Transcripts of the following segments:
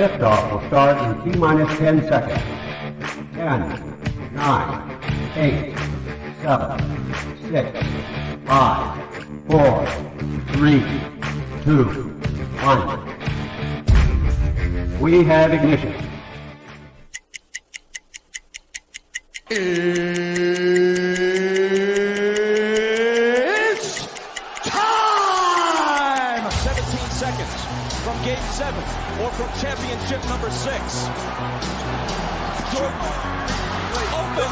Liftoff will start in T-minus 10 seconds. 10, 9, 8, 7, 6, 5, 4, 3, 2, 1. We have ignition. It's time! 17 seconds from Game 7 or from championship number 6. Jordan, open,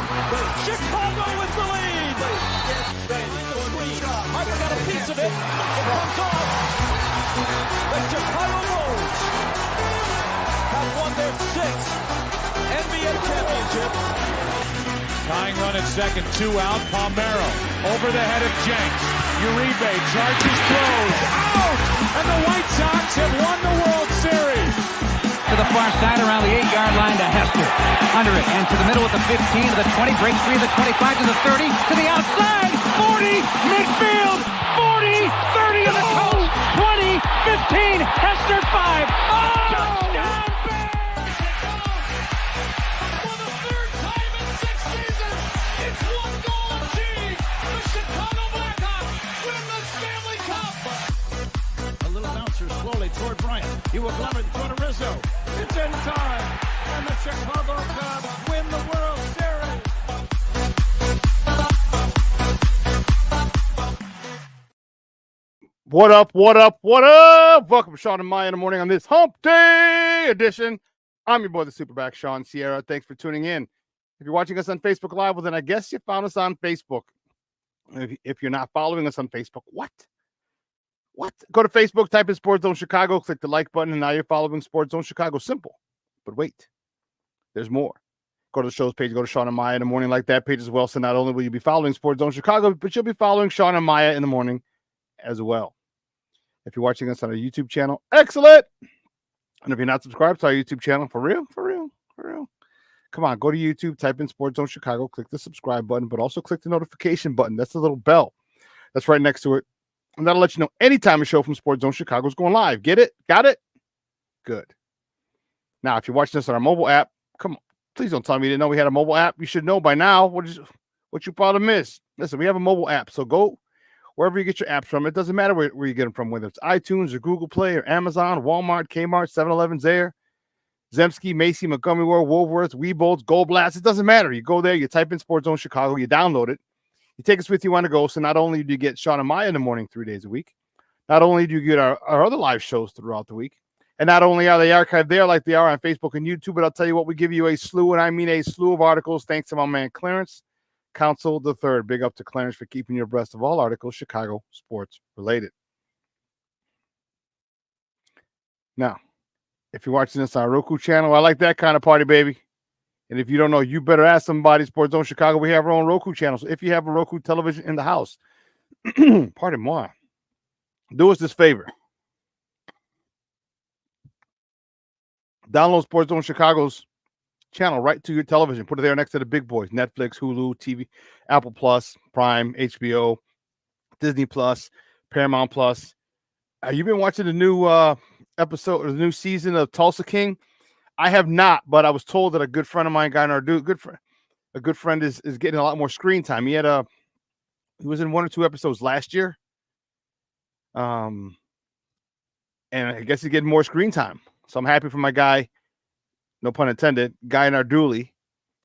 Chicago with the lead! Harper got a piece of it, it comes off. The Chicago Bulls have won their 6th NBA championship. Tying run at second, 2 out. Palmero over the head of Jenks. Uribe charges, throws, out! And the White Sox have won the World Series. To the far side around the 8-yard line to Hester. Under it and to the middle with the 15 to the 20, breaks free to the 25 to the 30 to the outside. 40, midfield, 40, 30 to the coast, 20, 15, Hester 5. Oh! Touchdown! Slowly toward Bryant. He will glove it in front of Rizzo. It's in time. And the Chicago Cubs win the World Series. What up, what up, what up? Welcome to Shawn and Maya in the morning on this Hump Day edition. I'm your boy, the SuperBack, Shawn Sierra. Thanks for tuning in. If you're watching us on Facebook Live, well, then I guess you found us on Facebook. If you're not following us on Facebook, what? Go to Facebook, type in Sports Zone Chicago, click the like button, and now you're following Sports Zone Chicago. Simple. But wait, there's more. Go to the show's page, go to Shawn and Maya in the morning, like that page as well. So not only will you be following Sports Zone Chicago, but you'll be following Shawn and Maya in the morning as well. If you're watching us on our YouTube channel, excellent. And if you're not subscribed to our YouTube channel, for real, come on, go to YouTube, type in Sports Zone Chicago, click the subscribe button, but also click the notification button. That's the little bell that's right next to it. And that'll let you know anytime a show from Sports Zone Chicago is going live. Get it? Got it? Good. Now, if you're watching this on our mobile app, come on. Please don't tell me you didn't know we had a mobile app. You should know by now. What you probably missed. Listen, we have a mobile app. So go wherever you get your apps from. It doesn't matter where you get them from, whether it's iTunes or Google Play or Amazon, Walmart, Kmart, 7-Eleven, Zayre, Zemsky, Macy, Montgomery Ward, Woolworths, Weebolts, Gold Blast. It doesn't matter. You go there, you type in Sports Zone Chicago, you download it. You take us with you on the go. So not only do you get Shawn and Maya in the morning 3 days a week, not only do you get our other live shows throughout the week, and not only are they archived there like they are on Facebook and YouTube, but I'll tell you what, we give you a slew, and I mean a slew of articles, thanks to my man Clarence Council III. Big up to Clarence for keeping you abreast of all articles Chicago sports related. Now, if you're watching this on our Roku channel, I like that kind of party, baby. And if you don't know, you better ask somebody. Sports Zone Chicago, we have our own Roku channel. So if you have a Roku television in the house, pardon moi, do us this favor. Download Sports Zone Chicago's channel right to your television. Put it there next to the big boys. Netflix, Hulu, TV, Apple Plus, Prime, HBO, Disney Plus, Paramount Plus. You been watching the new episode or the new season of Tulsa King? I have not, but I was told that a good friend of mine, a good friend is getting a lot more screen time. He was in 1 or 2 episodes last year. And I guess he's getting more screen time. So I'm happy for my guy, no pun intended, Guy Narduli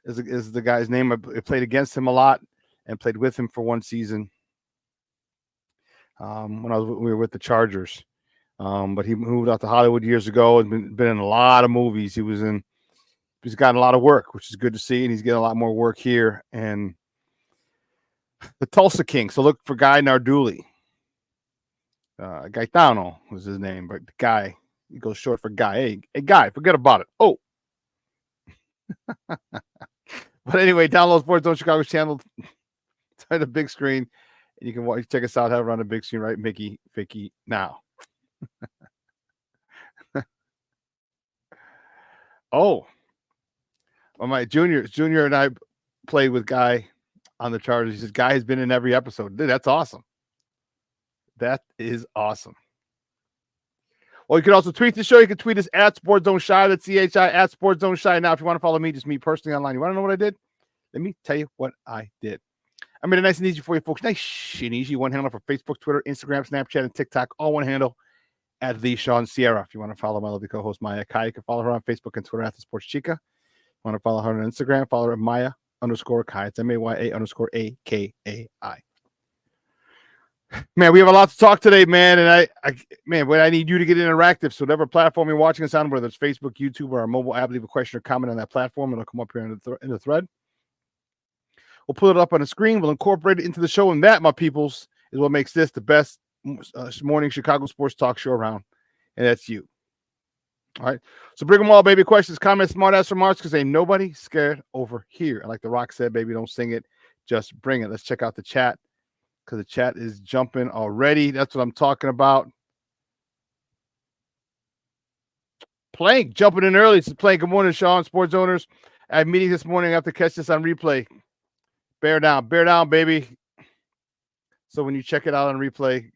is the guy's name. I played against him a lot and played with him for 1 season. When we were with the Chargers. But he moved out to Hollywood years ago and been in a lot of movies. He's gotten a lot of work, which is good to see, and he's getting a lot more work here. And the Tulsa King. So look for Guy Narduli. Gaetano was his name, but the guy, he goes short for Guy. Hey, Guy, forget about it. Oh. But anyway, download Sports Zone Chicago's channel. It's on the big screen, and you can check us out. Have it on the big screen, right? Vicky now. Oh, well, my junior and I played with Guy on the Chargers. He says Guy has been in every episode. Dude, that's awesome. That is awesome. Or you can also tweet the show. You can tweet us at Sports Zone Shy. That's CHI at Sports Zone Shy. Now, if you want to follow me, just me personally online. You want to know what I did? Let me tell you what I did. I made it nice and easy for you folks. Nice and easy. One handle for Facebook, Twitter, Instagram, Snapchat, and TikTok. All one handle at the Shawn Sierra. If you want to follow my lovely co-host Maya Kai, you can follow her on Facebook and Twitter at the Sports Chica. If you want to follow her on Instagram, follow her at Maya_Kai. It's MAYA_AKAI. Man, we have a lot to talk today, man. And I need you to get interactive. So whatever platform you're watching us on, whether it's Facebook, YouTube, or our mobile app, leave a question or comment on that platform. It'll come up here in the thread. We'll put it up on the screen. We'll incorporate it into the show. And that, my peoples, is what makes this the best morning Chicago sports talk show around. And that's you. All right. So bring them all, baby. Questions, comments, smart-ass remarks, because ain't nobody scared over here. And like The Rock said, baby, don't sing it. Just bring it. Let's check out the chat, because the chat is jumping already. That's what I'm talking about. Plank jumping in early. This is Plank. Good morning, Shawn. Sports owners. I had meetings this morning. I have to catch this on replay. Bear down, baby. So when you check it out on replay,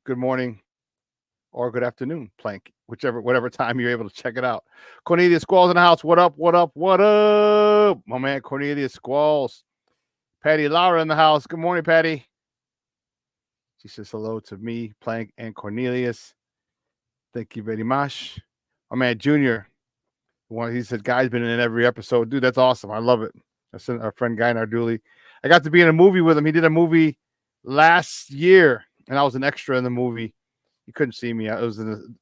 good morning or good afternoon, Plank, whatever time you're able to check it out. Cornelius Squalls in the house. What up? My man Cornelius Squalls. Patty Laura in the house. Good morning, Patty. She says hello to me, Plank, and Cornelius. Thank you very much. My man Junior. He said, guy's been in every episode. Dude, that's awesome. I love it. That's our friend Guy Narduli. I got to be in a movie with him. He did a movie last year, and I was an extra in the movie. You couldn't see me. The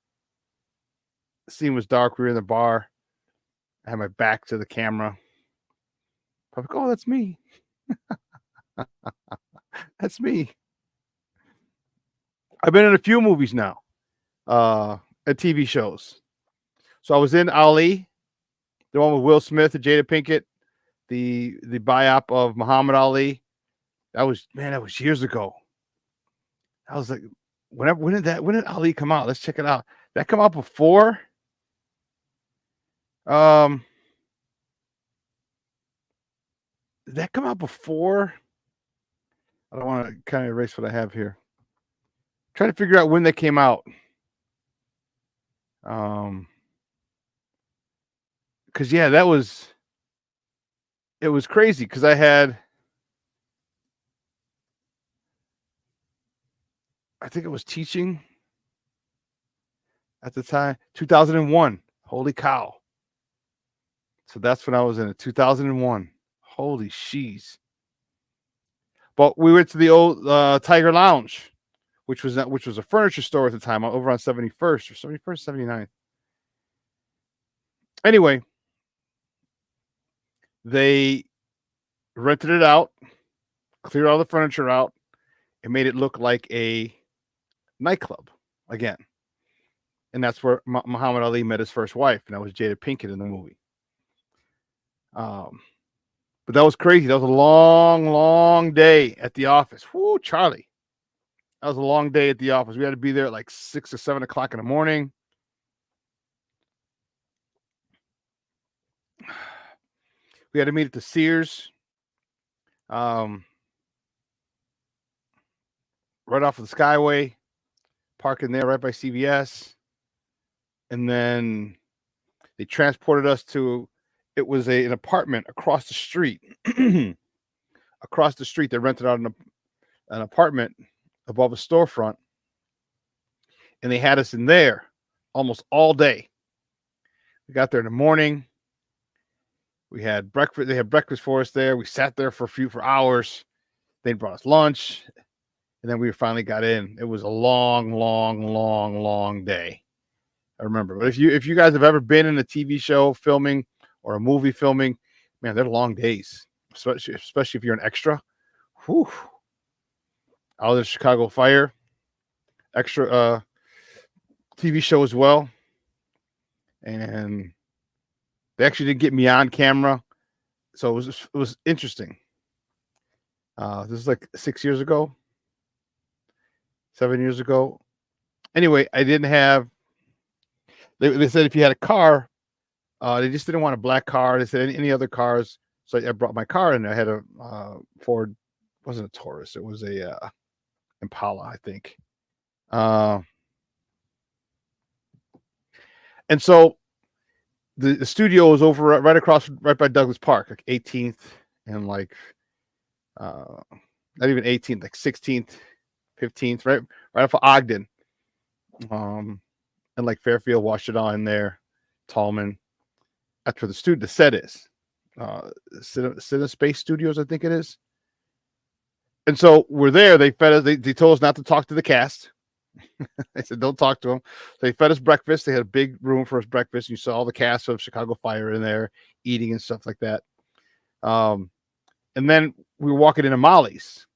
scene was dark. We were in the bar. I had my back to the camera. I'm like, oh, that's me. That's me. I've been in a few movies now, at TV shows. So I was in Ali, the one with Will Smith and Jada Pinkett, the biop of Muhammad Ali. That was years ago. I was like, when did Ali come out? Let's check it out. That come out before? Did that come out before? I don't want to kind of erase what I have here. Trying to figure out when they came out. Because yeah, it was crazy because I think it was teaching at the time, 2001. Holy cow. So that's when I was in it, 2001. Holy sheesh. But we went to the old Tiger Lounge, which was a furniture store at the time, over on 71st or 71st, 79th. Anyway, they rented it out, cleared all the furniture out, and made it look like a nightclub again. And that's where Muhammad Ali met his first wife, and that was Jada Pinkett in the movie. But that was crazy. That was a long, long day at the office. Whoo, Charlie. That was a long day at the office. We had to be there at like 6 or 7 o'clock in the morning. We had to meet at the Sears. Right off of the Skyway. Parking there right by CVS. And then they transported us to, it was an apartment across the street. Across the street, they rented out an apartment above a storefront. And they had us in there almost all day. We got there in the morning. We had breakfast. They had breakfast for us there. We sat there for hours. They brought us lunch. And then we finally got in. It was a long, long, long, long day. I remember. But if you guys have ever been in a TV show filming or a movie filming, man, they're long days, especially if you're an extra. Whew. I was in Chicago Fire, extra TV show as well. And they actually didn't get me on camera. So it was interesting. This is like 6 years ago, 7 years ago. Anyway, I didn't have, they said if you had a car, they just didn't want a black car. They said any other cars. So I brought my car in. I had a Ford, wasn't a Taurus. It was a Impala, I think. And so the studio is over right across, right by Douglas Park, like 18th and like, not even 18th, like 16th, 15th, right off of Ogden. And like Fairfield, Washita in there, Tallman. That's where the set is. Cinema Space Studios, I think it is. And so we're there. They fed us. They told us not to talk to the cast. They said don't talk to them. So they fed us breakfast. They had a big room for us breakfast. You saw all the cast of Chicago Fire in there eating and stuff like that. And then we were walking into Molly's.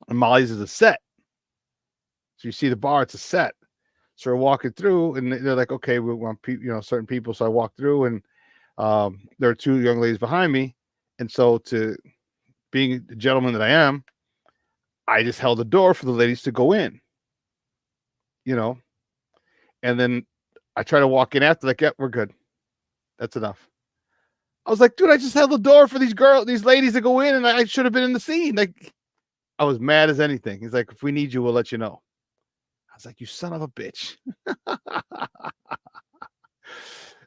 And Molly's is a set. So you see the bar, it's a set. So we're walking through, and they're like, okay, we want certain people. So I walked through, and there are two young ladies behind me. And so, to being the gentleman that I am, I just held the door for the ladies to go in, and then I try to walk in after, like, yeah, we're good. That's enough. I was like, dude, I just held the door for these ladies to go in, and I should have been in the scene. Like, I was mad as anything. He's like, if we need you, we'll let you know. I was like, you son of a bitch.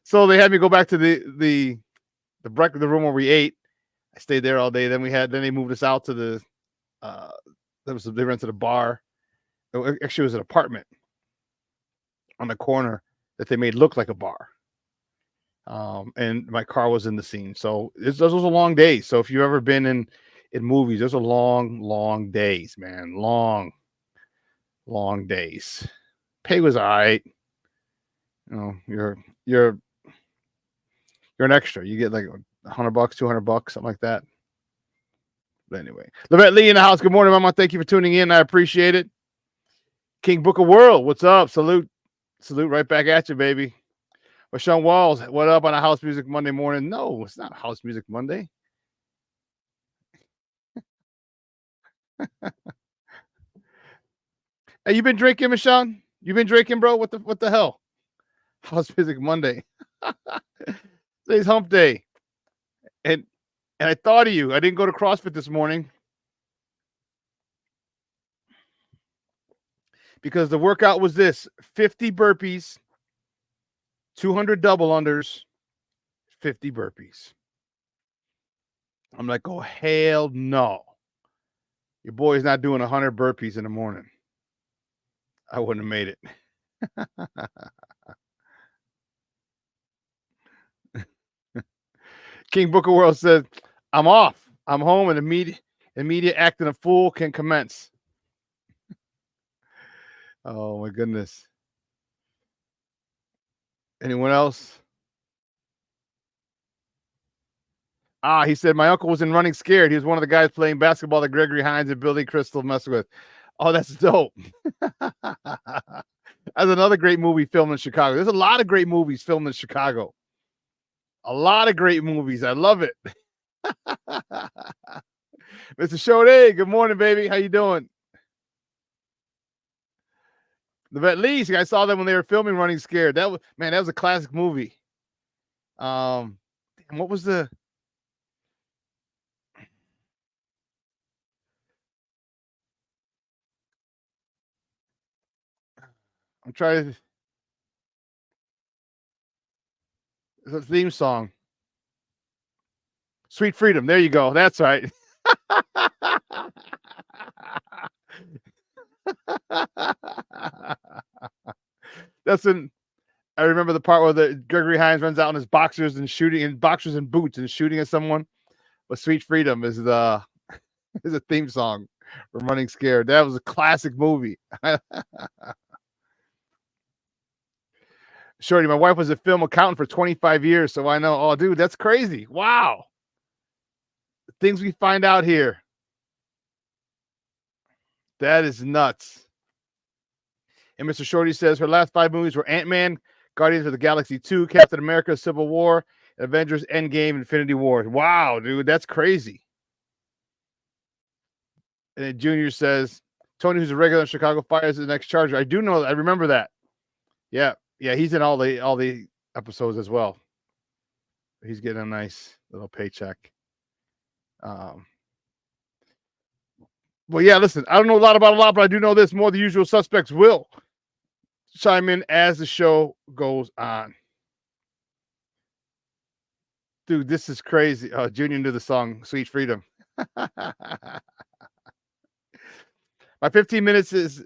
So they had me go back to the room where we ate. I stayed there all day. Then they moved us out to they rented a bar. Actually, it was an apartment on the corner that they made look like a bar. And my car was in the scene. So those was a long day. So if you've ever been in movies, those are long days, man. Long days. Pay was all right. You're an extra. You get like $100, $200, something like that. But anyway, Levette Lee in the house. Good morning, Mama. Thank you for tuning in. I appreciate it. King Book of World, what's up? Salute right back at you, baby. Well, Shawn Walls, what up on a House Music Monday morning? No, it's not House Music Monday. Hey, you been drinking, Michonne? You been drinking, bro? What the hell? House Music Monday. Today's hump day. And I thought of you. I didn't go to CrossFit this morning because the workout was this: 50 burpees, 200 double unders, 50 burpees. I'm like, oh, hell no. Your boy's not doing 100 burpees in the morning. I wouldn't have made it. King Booker World says, I'm off. I'm home, and immediate acting a fool can commence. Oh, my goodness. Anyone else? He said, my uncle was in Running Scared. He was one of the guys playing basketball that Gregory Hines and Billy Crystal messed with. Oh, that's dope. That's another great movie filmed in Chicago. There's a lot of great movies filmed in Chicago. A lot of great movies. I love it. Mr. Shode, good morning, baby. How you doing? At least I saw them when they were filming Running Scared. That was a classic movie. What was the? I'm trying to. The theme song. Sweet Freedom. There you go. That's right. I remember the part where the Gregory Hines runs out in his boxers and boots and shooting at someone. But Sweet Freedom is a theme song from Running Scared. That was a classic movie. Shorty, my wife was a film accountant for 25 years, so I know. Oh, dude, that's crazy. Wow. The things we find out here. That is nuts. And Mr. Shorty says her last 5 movies were Ant-Man, Guardians of the Galaxy 2, Captain America, Civil War, Avengers, Endgame, Infinity War. Wow, dude, that's crazy. And then Junior says, Tony, who's a regular in Chicago Fire, is the next Charger. I do know that. I remember that. Yeah, he's in all the episodes as well. He's getting a nice little paycheck. Well, yeah, listen, I don't know a lot, but I do know this. More the usual suspects will. chime in as the show goes on. Dude, this is crazy. Junior knew the song Sweet Freedom. My 15 minutes is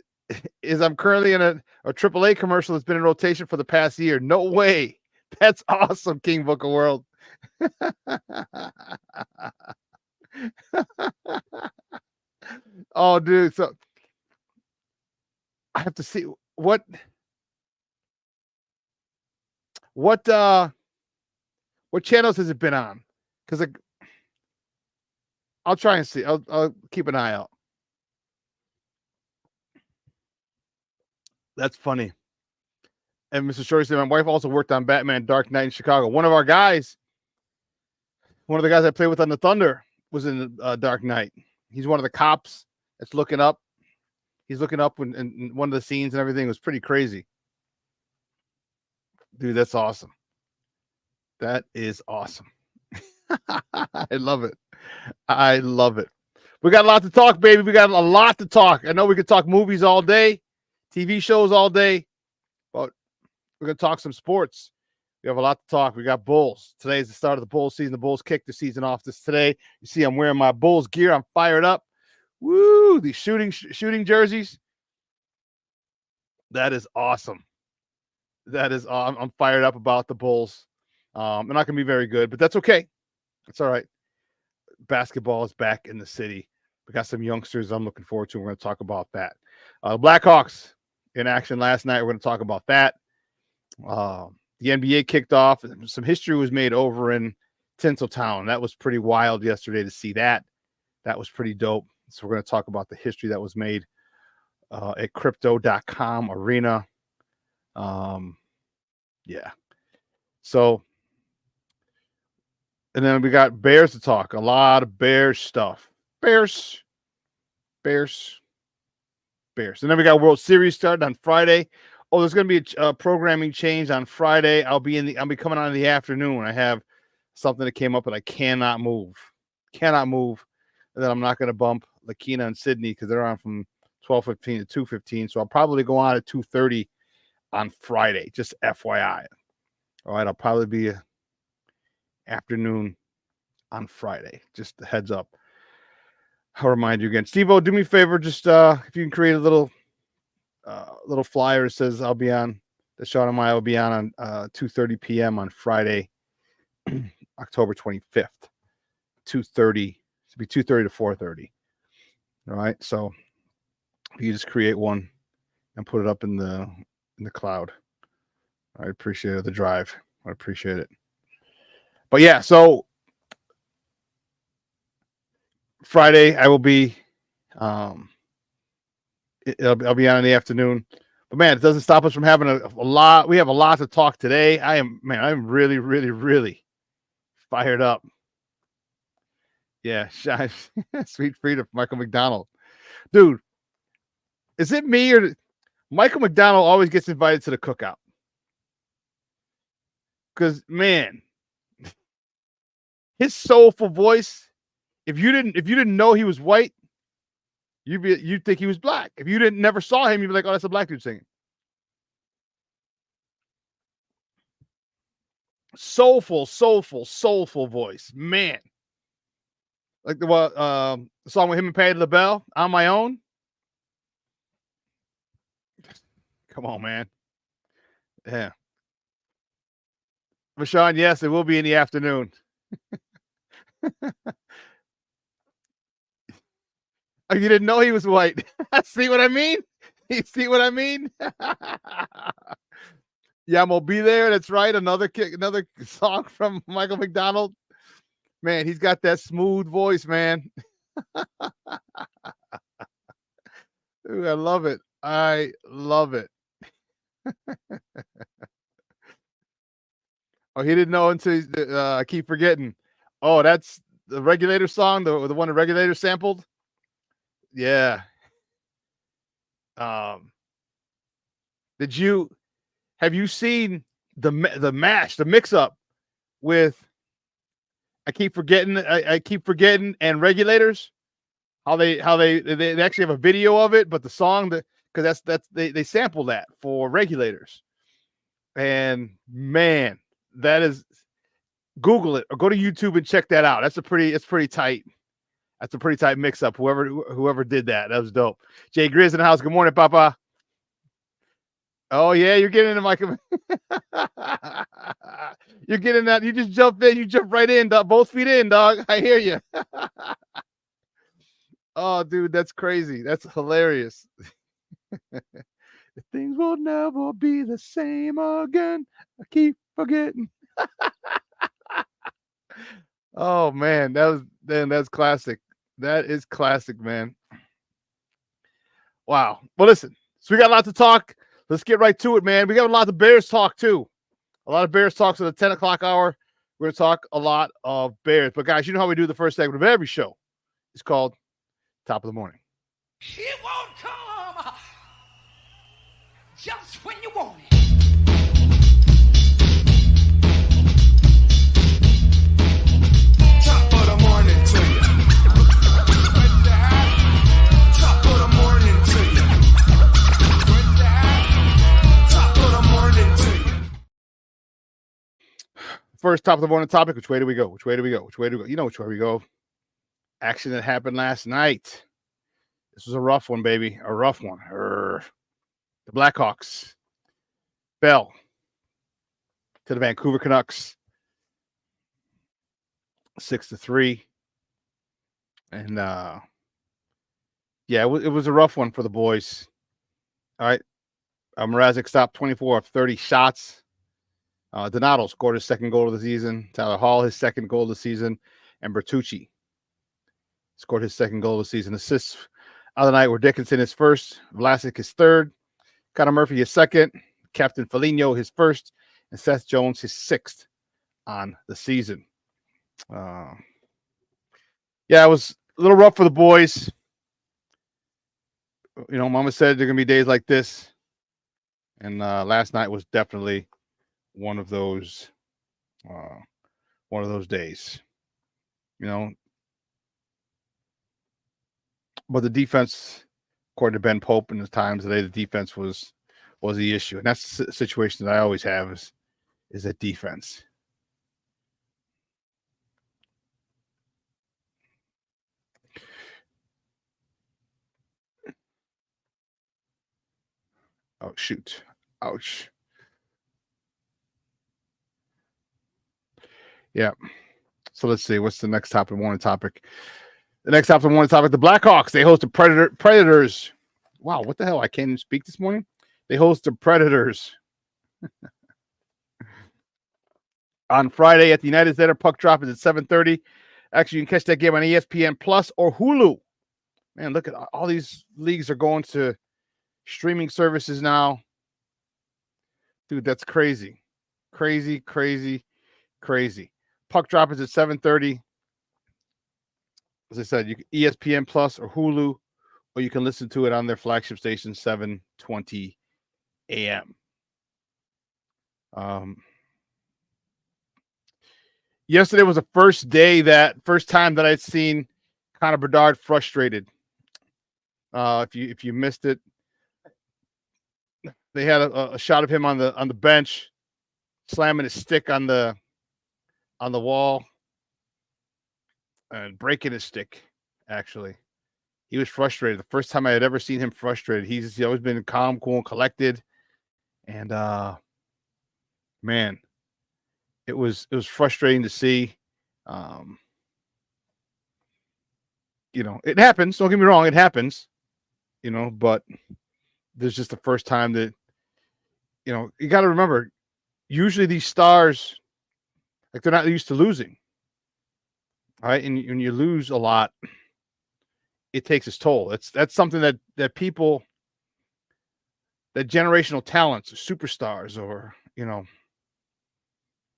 I'm currently in a AAA commercial that's been in rotation for the past year. No way. That's awesome, King Book of World. Oh, dude. So I have to see what channels has it been on? Because I'll try and see. I'll keep an eye out. That's funny. And Mr. Shorty said, my wife also worked on Batman Dark Knight in Chicago. One of the guys I played with on the Thunder was in Dark Knight. He's one of the cops that's looking up. He's looking up in one of the scenes and everything. It was pretty crazy. Dude, that's awesome. That is awesome. I love it. I love it. We got a lot to talk, baby. We got a lot to talk. I know we could talk movies all day, TV shows all day, but we're going to talk some sports. We have a lot to talk. We got Bulls. Today is the start of the Bulls season. The Bulls kicked the season off today. You see, I'm wearing my Bulls gear. I'm fired up. Woo! These shooting jerseys. That is awesome. That is I'm fired up about the Bulls. They're not going to be very good, but that's okay. That's all right. Basketball is back in the city. We got some youngsters I'm looking forward to. We're going to talk about that. Blackhawks in action last night. We're going to talk about that. The NBA kicked off. Some history was made over in Tinseltown. That was pretty wild yesterday to see that. That was pretty dope. So we're going to talk about the history that was made at crypto.com arena. Yeah. So, and then we got Bears to talk. A lot of Bears stuff. Bears. And then we got World Series starting on Friday. Oh, there's going to be a programming change on Friday. I'll be coming on in the afternoon. I have something that came up that I cannot move. And then I'm not going to bump Lakina and Sydney because they're on from 12:15 to 2:15. So I'll probably go on at 2:30 on Friday. Just FYI. All right, I'll probably be afternoon on Friday. Just a heads up. I'll remind you again. Steve-O, do me a favor. Just if you can create a little flyer that says I'll be on, that Shawn and I will be on 2:30 p.m. on Friday, October 25th. 2:30. It should be 2:30 to 4:30. All right. So you just create one and put it up in the cloud. I appreciate it. The drive. I appreciate it. But yeah, so Friday I will be I'll be on in the afternoon. But man, it doesn't stop us from having a lot. We have a lot to talk today. I'm really, really, really fired up. Yeah, Sweet Freedom, Michael McDonald. Dude, is it me or Michael McDonald always gets invited to the cookout? Because man, his soulful voice. If you didn't know he was white, you'd think he was black. If you never saw him, you'd be like, oh, that's a black dude singing. Soulful voice, man. Like the song with him and Patti LaBelle, On My Own. Come on, man. Yeah. Shawn, yes, it will be in the afternoon. Oh, you didn't know he was white. See what I mean? You see what I mean? Yeah, I'm gonna be there. That's right. Another song from Michael McDonald. Man, he's got that smooth voice, man. Ooh, I love it. I love it. Oh, he didn't know until I keep forgetting. Oh, that's the Regulator song, the one the Regulator sampled. Yeah. Have you seen the mix up with I keep forgetting and Regulators? How they actually have a video of it, but the song because they sample that for regulators. And man, that is, Google it or go to YouTube and check that out. It's pretty tight. That's a pretty tight mix up. Whoever did that was dope. Jay Grizz in the house. Good morning, Papa. Oh yeah, you're getting into my. You're getting that. You just jump in. You jump right in, dog. Both feet in, dog. I hear you. Oh, dude, that's crazy. That's hilarious. Things will never be the same again. I keep forgetting. Oh man, that's classic. That is classic, man. Wow. Well, listen. So we got a lot to talk. Let's get right to it, man. We got a lot of Bears talk too. A lot of Bears talk. So the 10 o'clock hour, we're going to talk a lot of Bears. But guys, you know how we do the first segment of every show. It's called Top of the Morning. It won't come just when you want it. Top of the morning to you. Top of the morning to you. Top of the morning to you. First top of the morning topic. Which way do we go? Which way do we go? Which way do we go? You know which way we go. Action that happened last night. This was a rough one, baby. A rough one. The Blackhawks fell to the Vancouver Canucks 6-3. And yeah, it was a rough one for the boys. All right. Mrazek stopped 24 of 30 shots. Donato scored his second goal of the season. Tyler Hall, his second goal of the season. And Bertucci scored his second goal of the season. Assists of the night were Dickinson his first, Vlasic his third, Connor Murphy his second, Captain Foligno his first, and Seth Jones his sixth on the season. Yeah, it was a little rough for the boys. You know, Mama said there are going to be days like this. And last night was definitely one of those days. You know, but the defense, according to Ben Pope in the Times today, the defense was the issue. And that's the situation that I always have is that defense. Oh, shoot. Ouch. Yeah. So let's see. What's the next top of the morning topic? The next top of the morning topic, the Blackhawks. They host the Predators. Wow, what the hell? I can't even speak this morning. They host the Predators on Friday at the United Center. Puck drop is at 7:30. Actually, you can catch that game on ESPN Plus or Hulu. Man, look at all these leagues are going to streaming services now. Dude, that's crazy. Crazy, crazy, crazy. Puck drop is at 7:30. As I said, you can ESPN Plus or Hulu, or you can listen to it on their flagship station, 7:20 a.m. Yesterday was the first time that I'd seen Connor Bedard frustrated. If you missed it, they had a shot of him on the bench, slamming his stick on the wall and breaking his stick. Actually, he was frustrated. The first time I had ever seen him frustrated. He's always been calm, cool, and collected. And man, it was frustrating to see. You know, it happens. Don't get me wrong, it happens. You know, but there's just the first time that, you know, you got to remember, usually these stars, like, they're not used to losing. All right. And when you lose a lot, it takes its toll. That's something that people, that generational talents, or superstars, or, you know,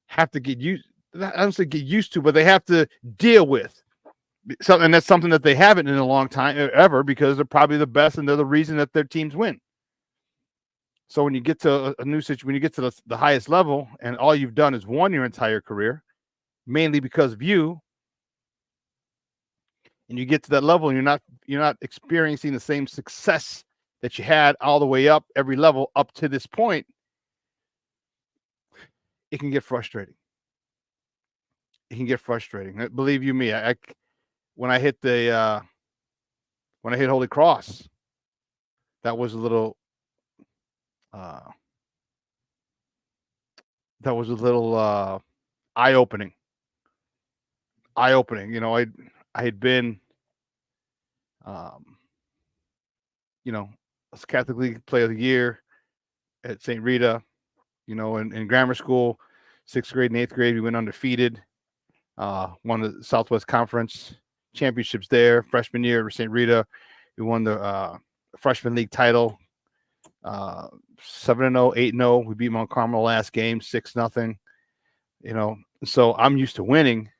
have to get used. I don't say get used to, but they have to deal with something. And that's something that they haven't in a long time ever, because they're probably the best and they're the reason that their teams win. So when you get to a new situation, when you get to the highest level, and all you've done is won your entire career, mainly because of you, and you get to that level and you're not experiencing the same success that you had all the way up, every level up to this point, it can get frustrating. It can get frustrating. Believe you me, when I hit Holy Cross, that was a little eye-opening. You know, I had been you know, I was Catholic League Player of the Year at St. Rita, you know, in grammar school, 6th grade and 8th grade, we went undefeated. Won the Southwest Conference championships there. Freshman year at St. Rita, we won the freshman league title. 7-0, 8-0. We beat Mount Carmel last game, 6-0. You know, so I'm used to winning.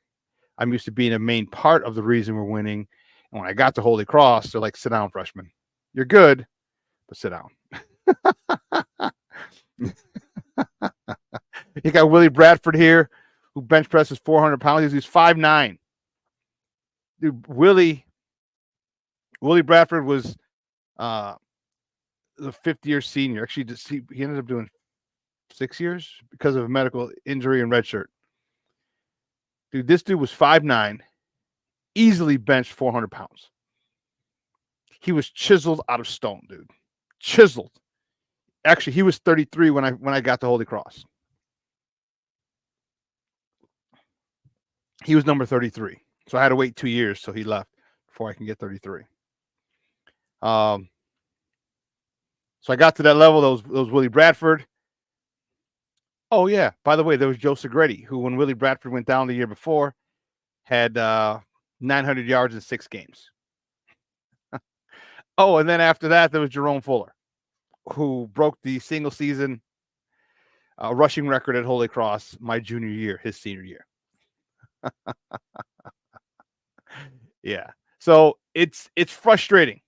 I'm used to being a main part of the reason we're winning. And when I got to Holy Cross, they're like, sit down, freshman. You're good, but sit down. You got Willie Bradford here, who bench presses 400 pounds. He's 5'9". Dude, Willie Bradford was the 5th-year senior. Actually, he ended up doing 6 years because of a medical injury and redshirt. Dude, this dude was 5'9", easily benched 400 pounds. He was chiseled out of stone, dude. Chiseled. Actually, he was 33 when I got to Holy Cross. He was number 33. So I had to wait 2 years till he left before I can get 33. So I got to that level. That was Willie Bradford. Oh, yeah. By the way, there was Joe Segretti, who, when Willie Bradford went down the year before, had 900 yards in 6 games. Oh, and then after that, there was Jerome Fuller, who broke the single season rushing record at Holy Cross my junior year, his senior year. Yeah. So it's frustrating.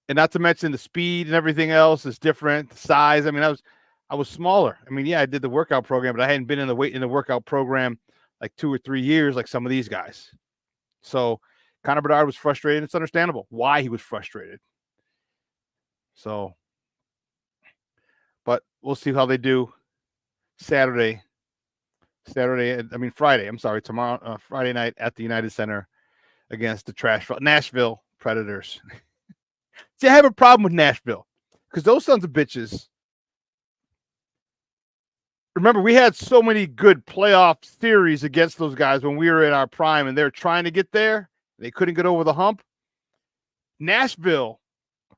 And not to mention the speed and everything else is different. The size. I mean, I was smaller. I mean, yeah, I did the workout program, but I hadn't been in the workout program like 2 or 3 years like some of these guys. So Connor Bedard was frustrated. It's understandable why he was frustrated. So, but we'll see how they do Friday. I'm sorry, tomorrow, Friday night at the United Center against the Nashville Predators. See, I have a problem with Nashville because those sons of bitches. Remember, we had so many good playoff series against those guys when we were in our prime, and they're trying to get there. They couldn't get over the hump. Nashville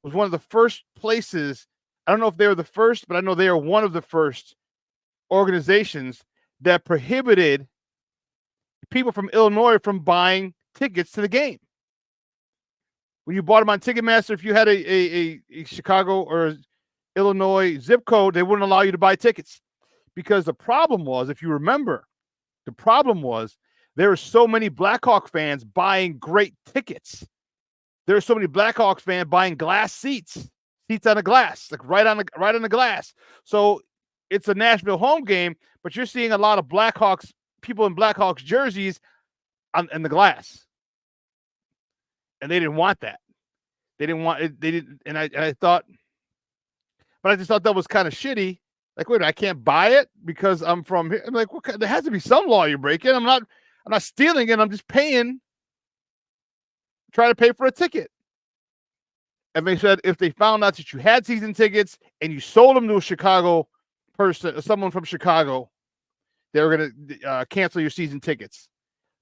was one of the first places. I don't know if they were the first, but I know they are one of the first organizations that prohibited people from Illinois from buying tickets to the game. When you bought them on Ticketmaster, if you had a Chicago or Illinois zip code, they wouldn't allow you to buy tickets. Because the problem was, if you remember, there were so many Blackhawk fans buying great tickets. There were so many Blackhawks fans buying glass seats on the glass, like right on the glass. So it's a Nashville home game, but you're seeing a lot of people in Blackhawks jerseys in the glass, and they didn't want that. They didn't want it. They didn't, and I thought, but I just thought that was kind of shitty. Like, wait, I can't buy it because I'm from here. I'm like, there has to be some law you're breaking. I'm not stealing it. I'm just trying to pay for a ticket. And they said if they found out that you had season tickets and you sold them to a Chicago person, someone from Chicago, they were going to cancel your season tickets.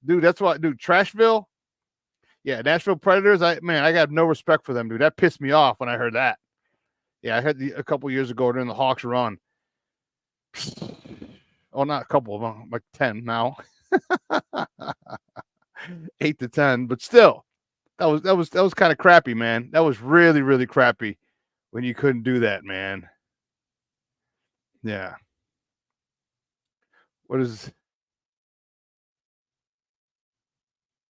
Dude, that's what, Trashville. Yeah, Nashville Predators. I got no respect for them, dude. That pissed me off when I heard that. Yeah, I heard a couple years ago during the Hawks run. Oh, not a couple of them, like 10 now. 8 to 10, but still, that was kind of crappy, man. That was really, really crappy when you couldn't do that, man. Yeah.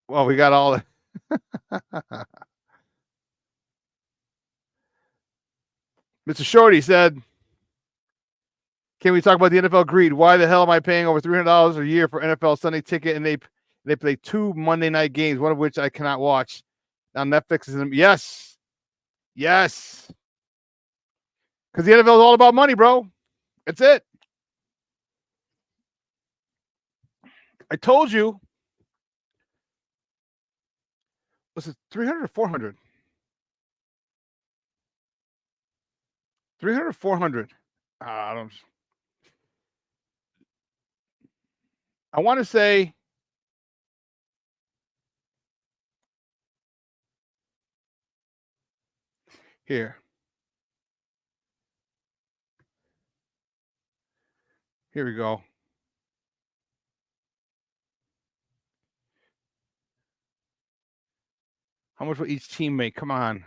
Well, we got all the Mr. Shorty said, can we talk about the NFL greed? Why the hell am I paying over $300 a year for NFL Sunday ticket and they play 2 Monday night games, one of which I cannot watch? Now Netflix is yes. Yes. Because the NFL is all about money, bro. That's it. I told you. Was it 300 or 400? 300 or 400? I don't. I want to say. Here. Here we go. How much will each team make? Come on.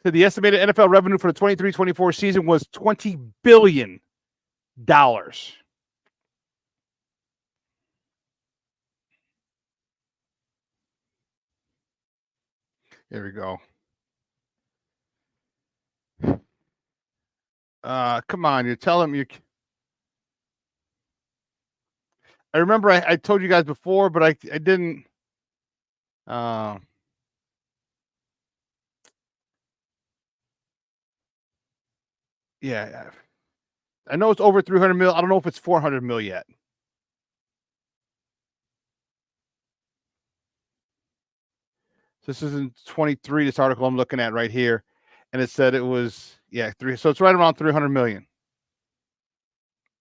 So the estimated NFL revenue for the 23-24 season was $20 billion. There we go. Come on, you're telling me. I remember I told you guys before, but I didn't. Yeah, I know it's over 300 mil. I don't know if it's 400 mil yet. This is in 23. This article I'm looking at right here, and it said it was 3. So it's right around 300 million,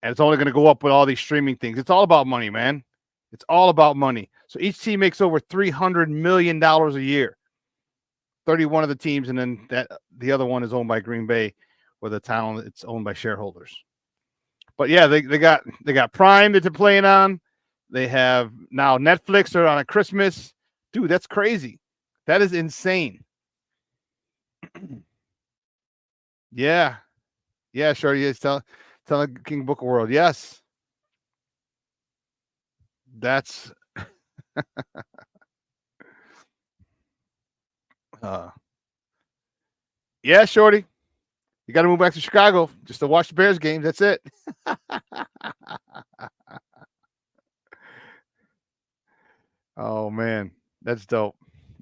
and it's only going to go up with all these streaming things. It's all about money, man. It's all about money. So each team makes over $300 million a year. 31 of the teams, and then the other one is owned by Green Bay, where the town it's owned by shareholders. But yeah, they got Prime that they're playing on. They have now Netflix. They're on a Christmas. Dude, that's crazy. That is insane. Yeah, sure. Yes, tell King Book of World. Yes, that's. Yeah, shorty. You got to move back to Chicago just to watch the Bears games. That's it. Oh, man. That's dope.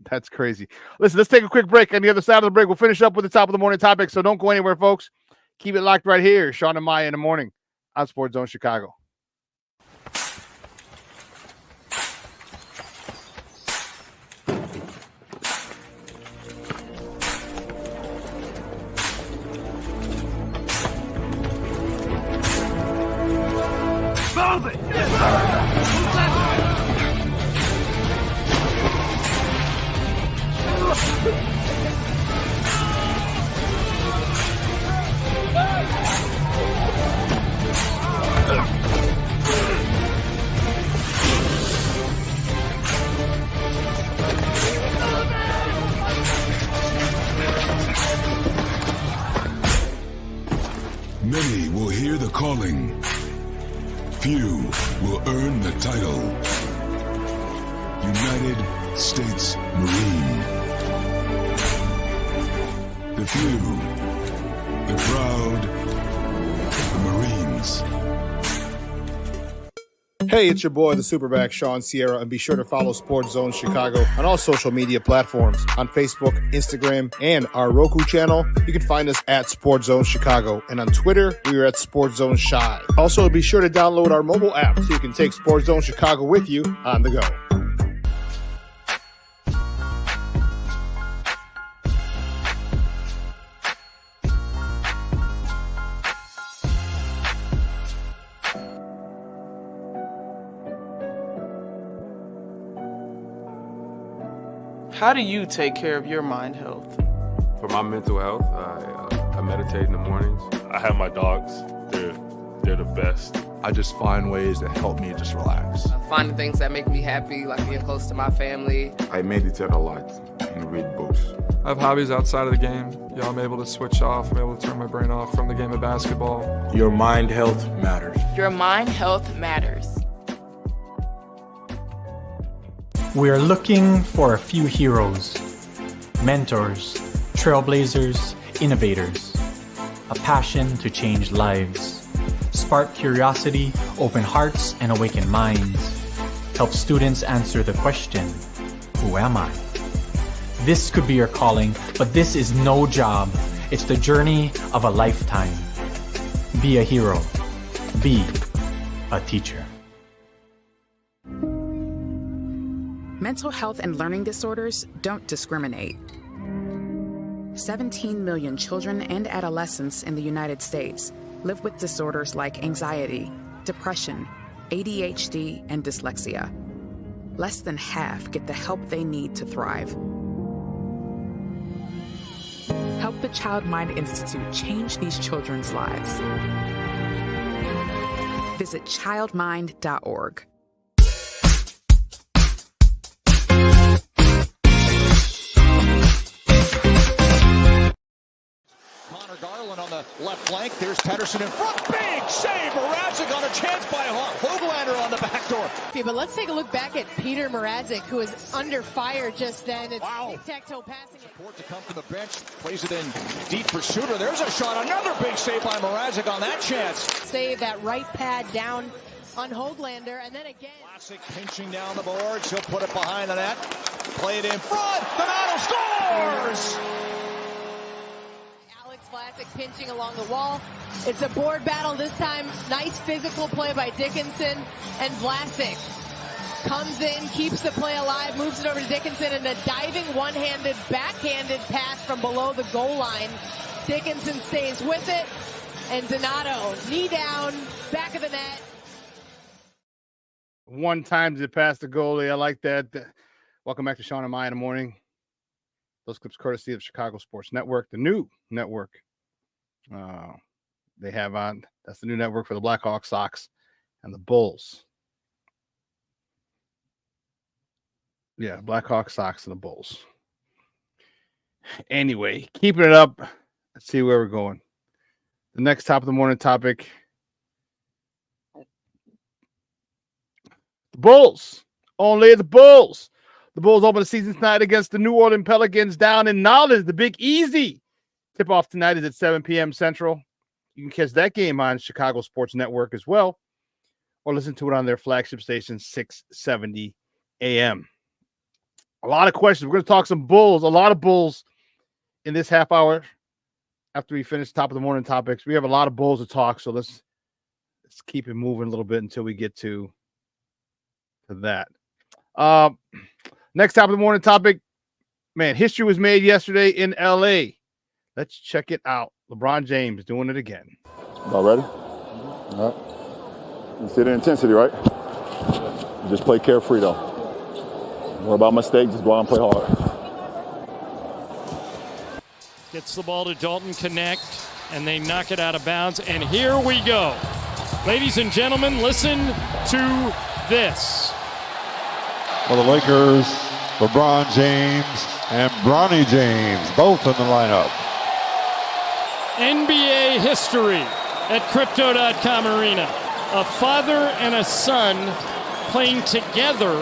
That's crazy. Listen, let's take a quick break. On the other side of the break, we'll finish up with the top of the morning topic. So don't go anywhere, folks. Keep it locked right here. Shawn and Maya in the morning on Sports Zone Chicago. Many will hear the calling. Few will earn the title. United States Marine. The few, the proud, the Marines. Hey, it's your boy, the SuperBack, Shawn Sierra, and be sure to follow Sports Zone Chicago on all social media platforms, on Facebook, Instagram, and our Roku channel. You can find us at Sports Zone Chicago, and on Twitter, we are at Sports Zone Shy. Also, be sure to download our mobile app so you can take Sports Zone Chicago with you on the go. How do you take care of your mind health? For my mental health, I meditate in the mornings. I have my dogs. They're the best. I just find ways that help me just relax. Finding things that make me happy, like being close to my family. I meditate a lot and read books. I have hobbies outside of the game. I'm able to switch off. I'm able to turn my brain off from the game of basketball. Your mind health matters. Your mind health matters. We are looking for a few heroes, mentors, trailblazers, innovators, a passion to change lives, spark curiosity, open hearts, and awaken minds. help students answer the question, who am I? This could be your calling, but this is no job. It's the journey of a lifetime. Be a hero. Be a teacher. Mental health and learning disorders don't discriminate. 17 million children and adolescents in the United States live with disorders like anxiety, depression, ADHD, and dyslexia. Less than half get the help they need to thrive. Help the Child Mind Institute change these children's lives. Visit childmind.org. Garland on the left flank. There's Pedersen in front. Big save. Mrazek on a chance by Hoglander on the back door. Okay, but let's take a look back at Peter Mrazek, who was under fire just then. It's wow. Tic-tac-toe passing. Support to come from the bench. Plays it in deep for Shooter. There's a shot. Another big save by Mrazek on that chance. Save that right pad down on Hoglander. And then again. Classic pinching down the boards. He'll put it behind the net. Play it in front. Donato scores! Classic pinching along the wall. It's a board battle this time. Nice physical play by Dickinson, and Vlasic comes in, keeps the play alive, moves it over to Dickinson, and a diving one-handed, backhanded pass from below the goal line. Dickinson stays with it, and Donato, knee down, back of the net. One time to pass the goalie. I like that. Welcome back to Shawn and Maya in the morning. Those clips courtesy of Chicago Sports Network, the new network they have on. That's the new network for the Blackhawks, Sox, and the Bulls. Yeah, Blackhawks, Sox, and the Bulls. Anyway, keeping it up. Let's see where we're going. The next top of the morning topic. The Bulls. Only the Bulls. The Bulls open the season tonight against the New Orleans Pelicans down in Knowledge. The Big Easy. Tip-off tonight is at 7 p.m. Central. You can catch that game on Chicago Sports Network as well, or listen to it on their flagship station, 670 a.m. A lot of questions. We're going to talk some Bulls, a lot of Bulls in this half hour after we finish top of the morning topics. We have a lot of Bulls to talk, so let's keep it moving a little bit until we get to that. Next top of the morning topic, man, history was made yesterday in L.A. Let's check it out. LeBron James doing it again. All ready? All right. You see the intensity, right? Just play carefree, though. Don't worry about mistakes. Just go out and play hard. Gets the ball to Dalton, connect, and they knock it out of bounds. And here we go. Ladies and gentlemen, listen to this. For the Lakers, LeBron James and Bronny James, both in the lineup. NBA history at Crypto.com Arena. A father and a son playing together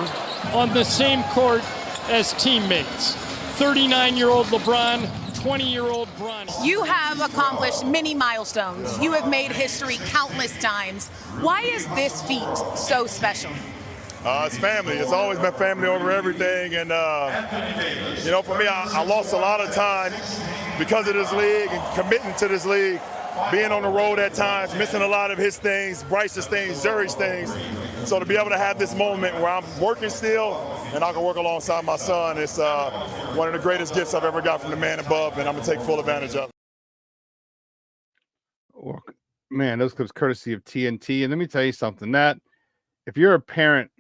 on the same court as teammates. 39-year-old LeBron, 20-year-old Bronny. You have accomplished many milestones. You have made history countless times. Why is this feat so special? It's family. It's always been family over everything. And, for me, I lost a lot of time because of this league and committing to this league, being on the road at times, missing a lot of his things, Bryce's things, Zuri's things. So to be able to have this moment where I'm working still and I can work alongside my son, it's one of the greatest gifts I've ever got from the man above, and I'm going to take full advantage of it. Well, man, those clips courtesy of TNT. And let me tell you something, that if you're a parent,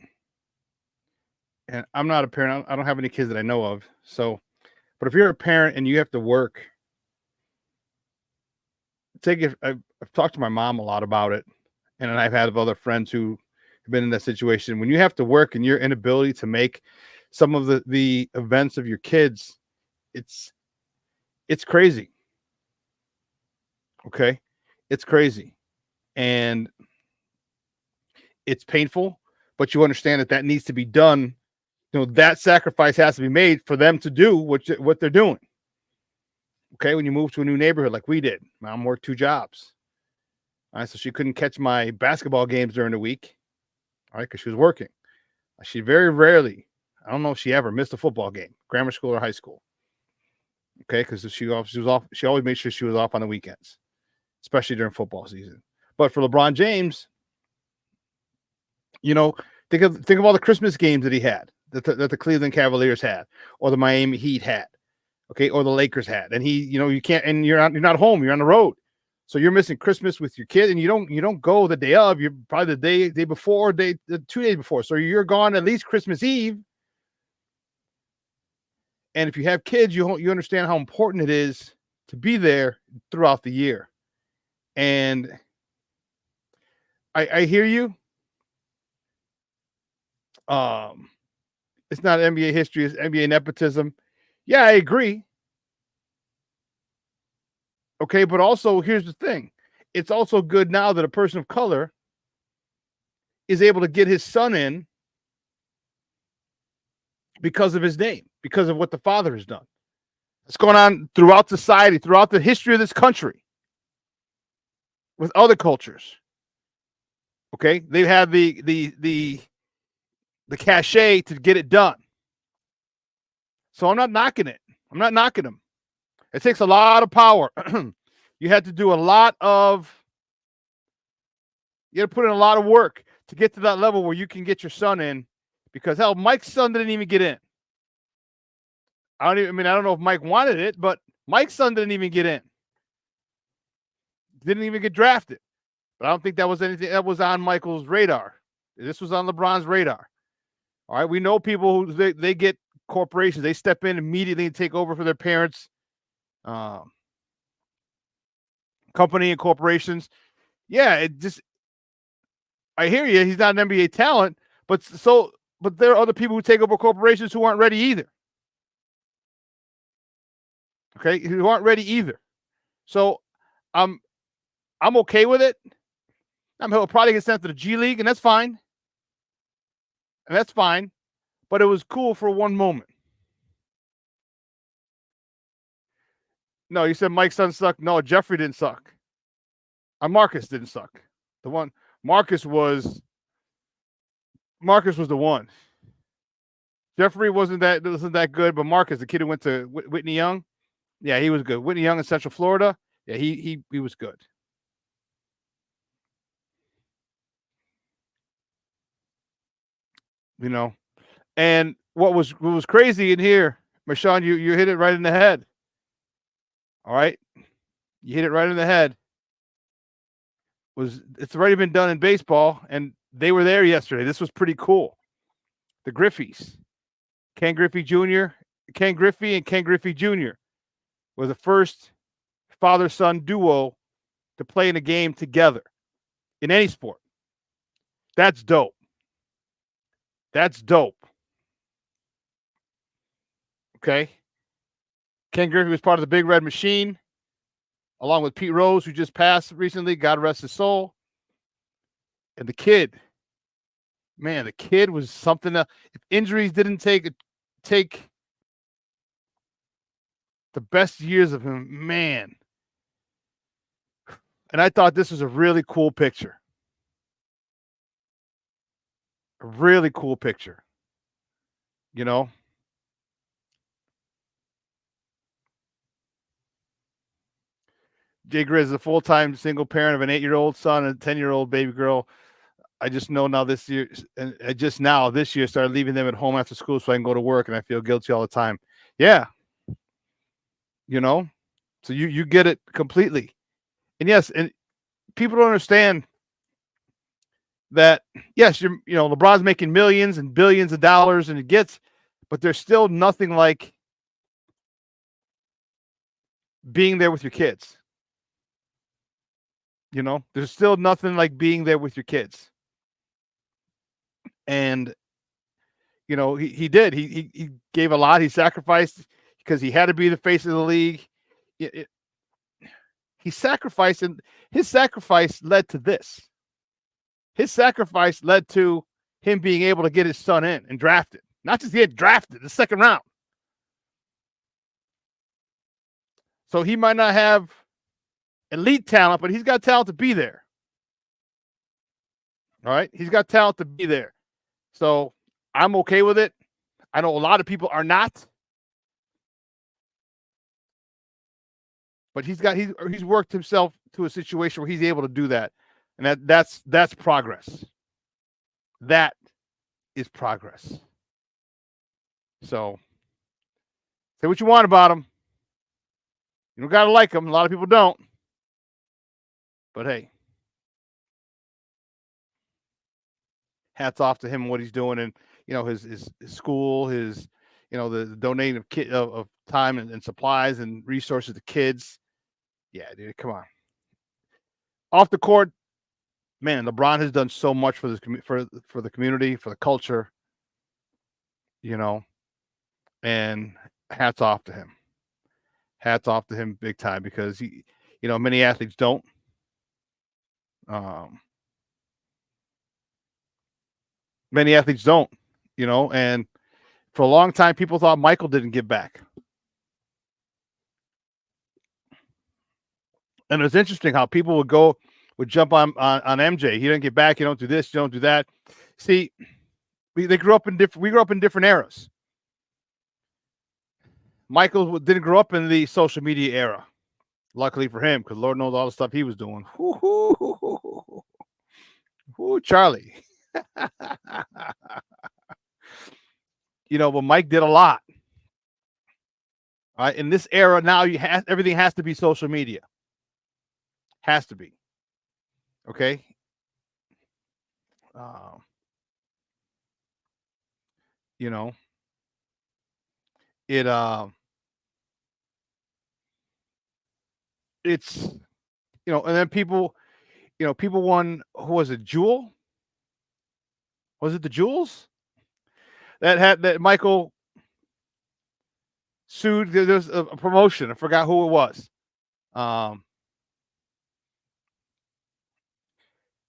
and I'm not a parent, I don't have any kids that I know of. So, but if you're a parent and you have to work, I've talked to my mom a lot about it. And I've had other friends who have been in that situation. When you have to work and your inability to make some of the events of your kids, it's crazy. Okay. It's crazy. And it's painful, but you understand that needs to be done. That sacrifice has to be made for them to do what they're doing. Okay, when you move to a new neighborhood like we did, Mom worked 2 jobs. All right, so she couldn't catch my basketball games during the week, all right, because she was working. She very rarely, I don't know if she ever missed a football game, grammar school or high school. Okay, because she was off. She always made sure she was off on the weekends, especially during football season. But for LeBron James, you know, think of all the Christmas games that he had, that the Cleveland Cavaliers had, or the Miami Heat had, okay, or the Lakers had. And he, you can't, and you're not home, you're on the road. So you're missing Christmas with your kid, and you don't go the day of. You're probably the day before, the 2 days before. So you're gone at least Christmas Eve. And if you have kids, you understand how important it is to be there throughout the year. And I hear you. It's not NBA history, it's NBA nepotism. Yeah, I agree. Okay, but also here's the thing. It's also good now that a person of color is able to get his son in because of his name, because of what the father has done. It's going on throughout society, throughout the history of this country, with other cultures. Okay, they've had the cachet to get it done. So I'm not knocking it. I'm not knocking them. It takes a lot of power. You had to do a lot of, you had to put in a lot of work to get to that level where you can get your son in, because hell, Mike's son didn't even get in. I don't know if Mike wanted it, but Mike's son didn't even get in. Didn't even get drafted. But I don't think that was anything that was on Michael's radar. This was on LeBron's radar. All right. We know people who they get corporations. They step in immediately and take over for their parents' company and corporations. Yeah, I hear you. He's not an NBA talent, but there are other people who take over corporations who aren't ready either. Okay, who aren't ready either. So I'm okay with it. He'll probably get sent to the G League, and that's fine. But it was cool for one moment. No, you said Mike's son sucked. No, Jeffrey didn't suck. Marcus didn't suck. Marcus was the one. Jeffrey wasn't that good, but Marcus, the kid who went to Whitney Young, yeah, he was good. Whitney Young in Central Florida, yeah, he was good. And what was crazy in here, Shawn, you hit it right in the head. All right, you hit it right in the head. It's already been done in baseball, and they were there yesterday. This was pretty cool. The Griffeys, Ken Griffey and Ken Griffey Jr. were the first father-son duo to play in a game together in any sport. That's dope. Okay. Ken Griffey was part of the Big Red Machine, along with Pete Rose, who just passed recently. God rest his soul. And the kid was something else. If injuries didn't take the best years of him, man. And I thought this was a really cool picture. A really cool picture. Jay Grizz is a full-time single parent of an 8-year-old son and a 10-year-old baby girl. I just know now this year started leaving them at home after school so I can go to work, and I feel guilty all the time. Yeah. So you get it completely. And yes, and people don't understand that, yes, LeBron's making millions and billions of dollars and but there's still nothing like being there with your kids. There's still nothing like being there with your kids. And, he did. He gave a lot. He sacrificed because he had to be the face of the league. He sacrificed, and his sacrifice led to this. His sacrifice led to him being able to get his son in and drafted. Not just get drafted, the second round. So he might not have elite talent, but he's got talent to be there. All right? He's got talent to be there. So I'm okay with it. I know a lot of people are not. But he's worked himself to a situation where he's able to do that. And that's progress. That is progress. So say what you want about him. You don't gotta like him. A lot of people don't. But hey, hats off to him and what he's doing, and his school, his the donating of time and supplies and resources to kids. Yeah, dude, come on. Off the court, man, LeBron has done so much for this for the community, for the culture. And hats off to him. Hats off to him big time, because many athletes don't. Many athletes don't, and for a long time, people thought Michael didn't give back. And it's interesting how people would jump on MJ. He didn't get back. You don't do this. You don't do that. See, we grew up in different eras. Michael didn't grow up in the social media era. Luckily for him, because Lord knows all the stuff he was doing. Ooh, Charlie. But Mike did a lot. All right, in this era now, everything has to be social media. Has to be. Okay. It's and then people won. Who was it? Jewel? Was it the Jewels that Michael sued? There's a promotion. I forgot who it was.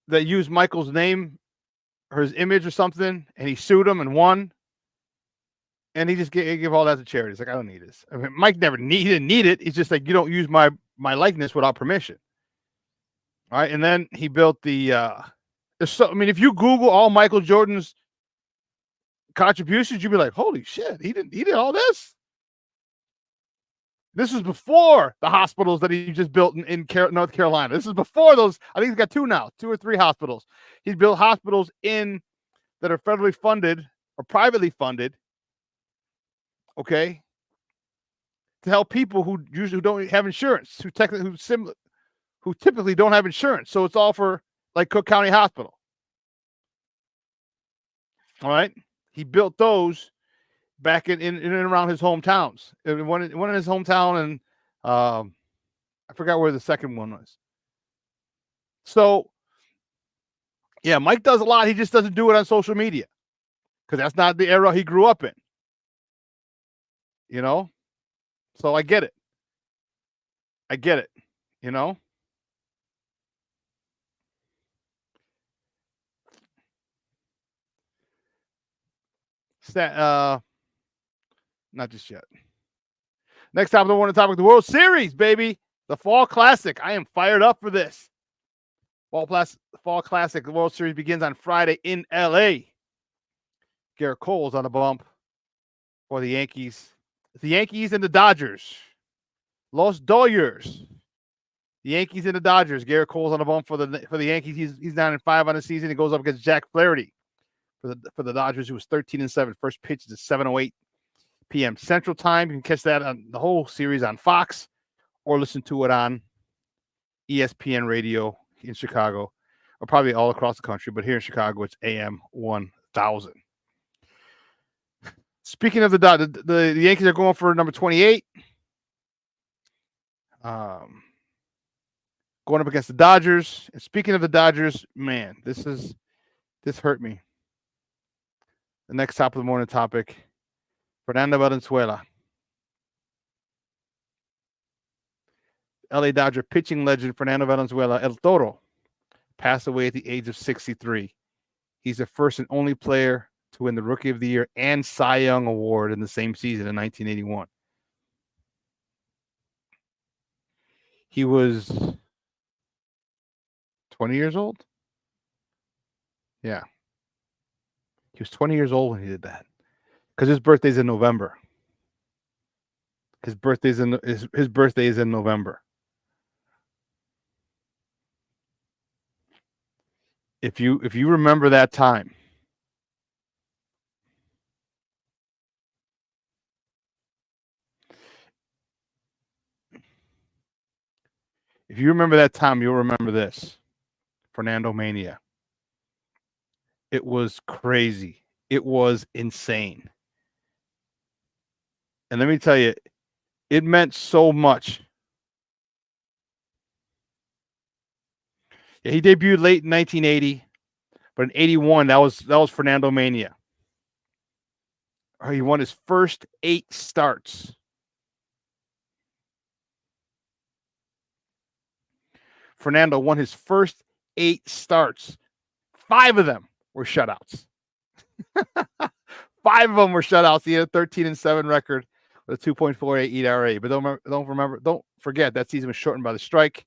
That used Michael's name or his image or something, and he sued him and won. And he just gave all that to charity. It's like, I don't need this. I mean, Mike he didn't need it. He's just like, you don't use my likeness without permission. All right, and then he built if you Google all Michael Jordan's contributions, you'd be like, holy shit, he did all this. This was before the hospitals that he just built in North Carolina. This is before those. I think he's got 2 or 3 hospitals. He's built hospitals that are federally funded or privately funded. Okay, to help people who don't have insurance, who typically don't have insurance. So it's all for like Cook County Hospital. All right, he built those back in and around his hometowns. One in his hometown, and I forgot where the second one was. So yeah, Mike does a lot. He just doesn't do it on social media because that's not the era he grew up in. So I get it. Not just yet. Next time, I want to talk about the World Series, baby. The Fall Classic. I am fired up for this. Fall Classic. The World Series begins on Friday in L.A. Garrett Cole's on the bump for the Yankees. The Yankees and the Dodgers. Los Dodgers. The Yankees and the Dodgers. Garrett Cole's on the bump for the Yankees. He's 9-5 on the season. He goes up against Jack Flaherty for the Dodgers, who was 13-7. First pitch is at 7:08 p.m. Central Time. You can catch that on the whole series on Fox, or listen to it on ESPN Radio in Chicago, or probably all across the country. But here in Chicago, it's AM 1000. Speaking of the Yankees are going for number 28. Going up against the Dodgers. And speaking of the Dodgers, man, this hurt me. The next top of the morning topic, Fernando Valenzuela. LA Dodger pitching legend Fernando Valenzuela, El Toro, passed away at the age of 63. He's the first and only player to win the Rookie of the Year and Cy Young Award in the same season in 1981. He was 20 years old? Yeah. He was 20 years old when he did that. Because his birthday's in November. His birthday is in November. If you remember that time, you'll remember this. Fernando Mania. It was crazy. It was insane. And let me tell you, it meant so much. Yeah, he debuted late in 1980, but in 81, that was Fernando Mania. He won his first 8 starts. Fernando won his first 8 starts. 5 of them were shutouts. 5 of them were shutouts. He had a 13-7 record with a 2.48 ERA. But don't forget that season was shortened by the strike.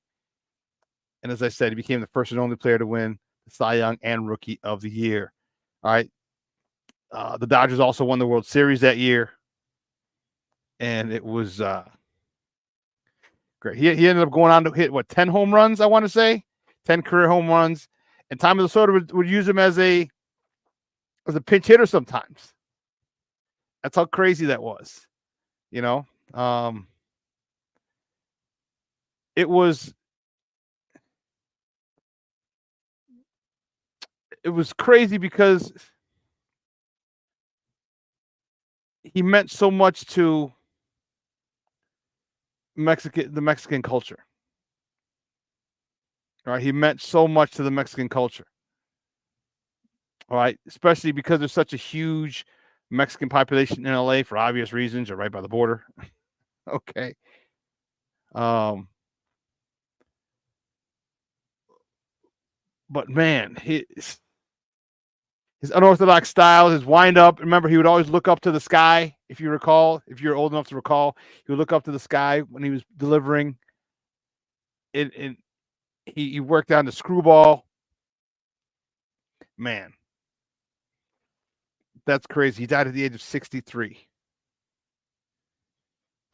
And as I said, he became the first and only player to win the Cy Young and Rookie of the Year. All right. The Dodgers also won the World Series that year. And it was great. He ended up going on to hit, 10 home runs, I want to say? 10 career home runs. And Tommy Lasorda would use him as a pinch hitter sometimes. That's how crazy that was. You know? It was crazy because he meant so much to the Mexican culture. All right, he meant so much to the Mexican culture. All right, especially because there's such a huge Mexican population in LA for obvious reasons. You're right by the border. Okay. But man, his unorthodox style, his wind up. Remember, he would always look up to the sky. If you recall, if you're old enough to recall, he would look up to the sky when he was delivering. He worked on the screwball. Man, that's crazy. He died at the age of 63.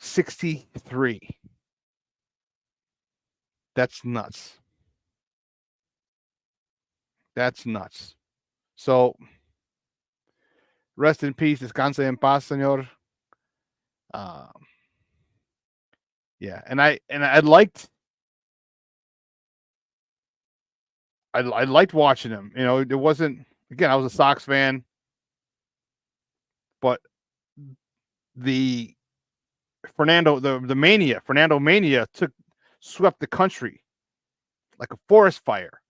63. That's nuts. That's nuts. So, rest in peace. Descanse en paz, señor. Yeah, and I liked watching him. You know, it wasn't, again, I was a Sox fan, but the Fernando Mania swept the country like a forest fire.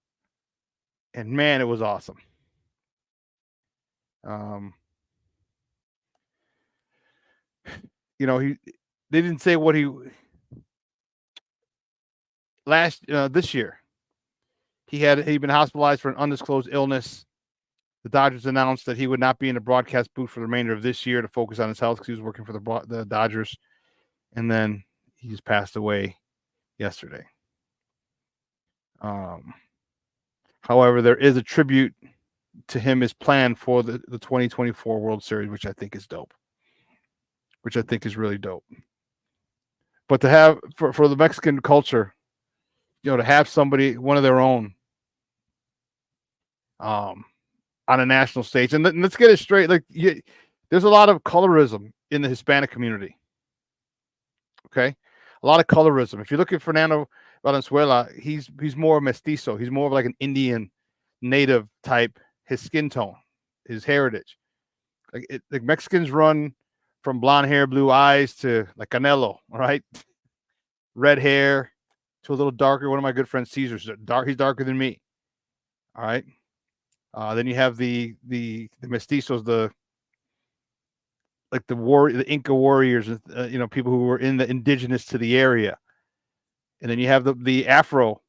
And man, it was awesome. You know, they didn't say what this year. He'd been hospitalized for an undisclosed illness. The Dodgers announced that he would not be in the broadcast booth for the remainder of this year to focus on his health because he was working for the Dodgers. And then he's passed away yesterday. However, there is a tribute to him is planned for the 2024 World Series, which I think is dope. Which I think is really dope. But to have for the Mexican culture, you know, to have somebody, one of their own, on a national stage, and let's get it straight. Like, there's a lot of colorism in the Hispanic community. Okay, a lot of colorism. If you look at Fernando Valenzuela, he's more mestizo. He's more of like an Indian native type. His skin tone, his heritage. Like Mexicans run from blonde hair, blue eyes to like Canelo, all right? Red hair to a little darker. One of my good friends, Caesar's dark. He's darker than me. All right. Then you have the mestizos, the Inca warriors, you know, people who were indigenous to the area. And then you have the Afro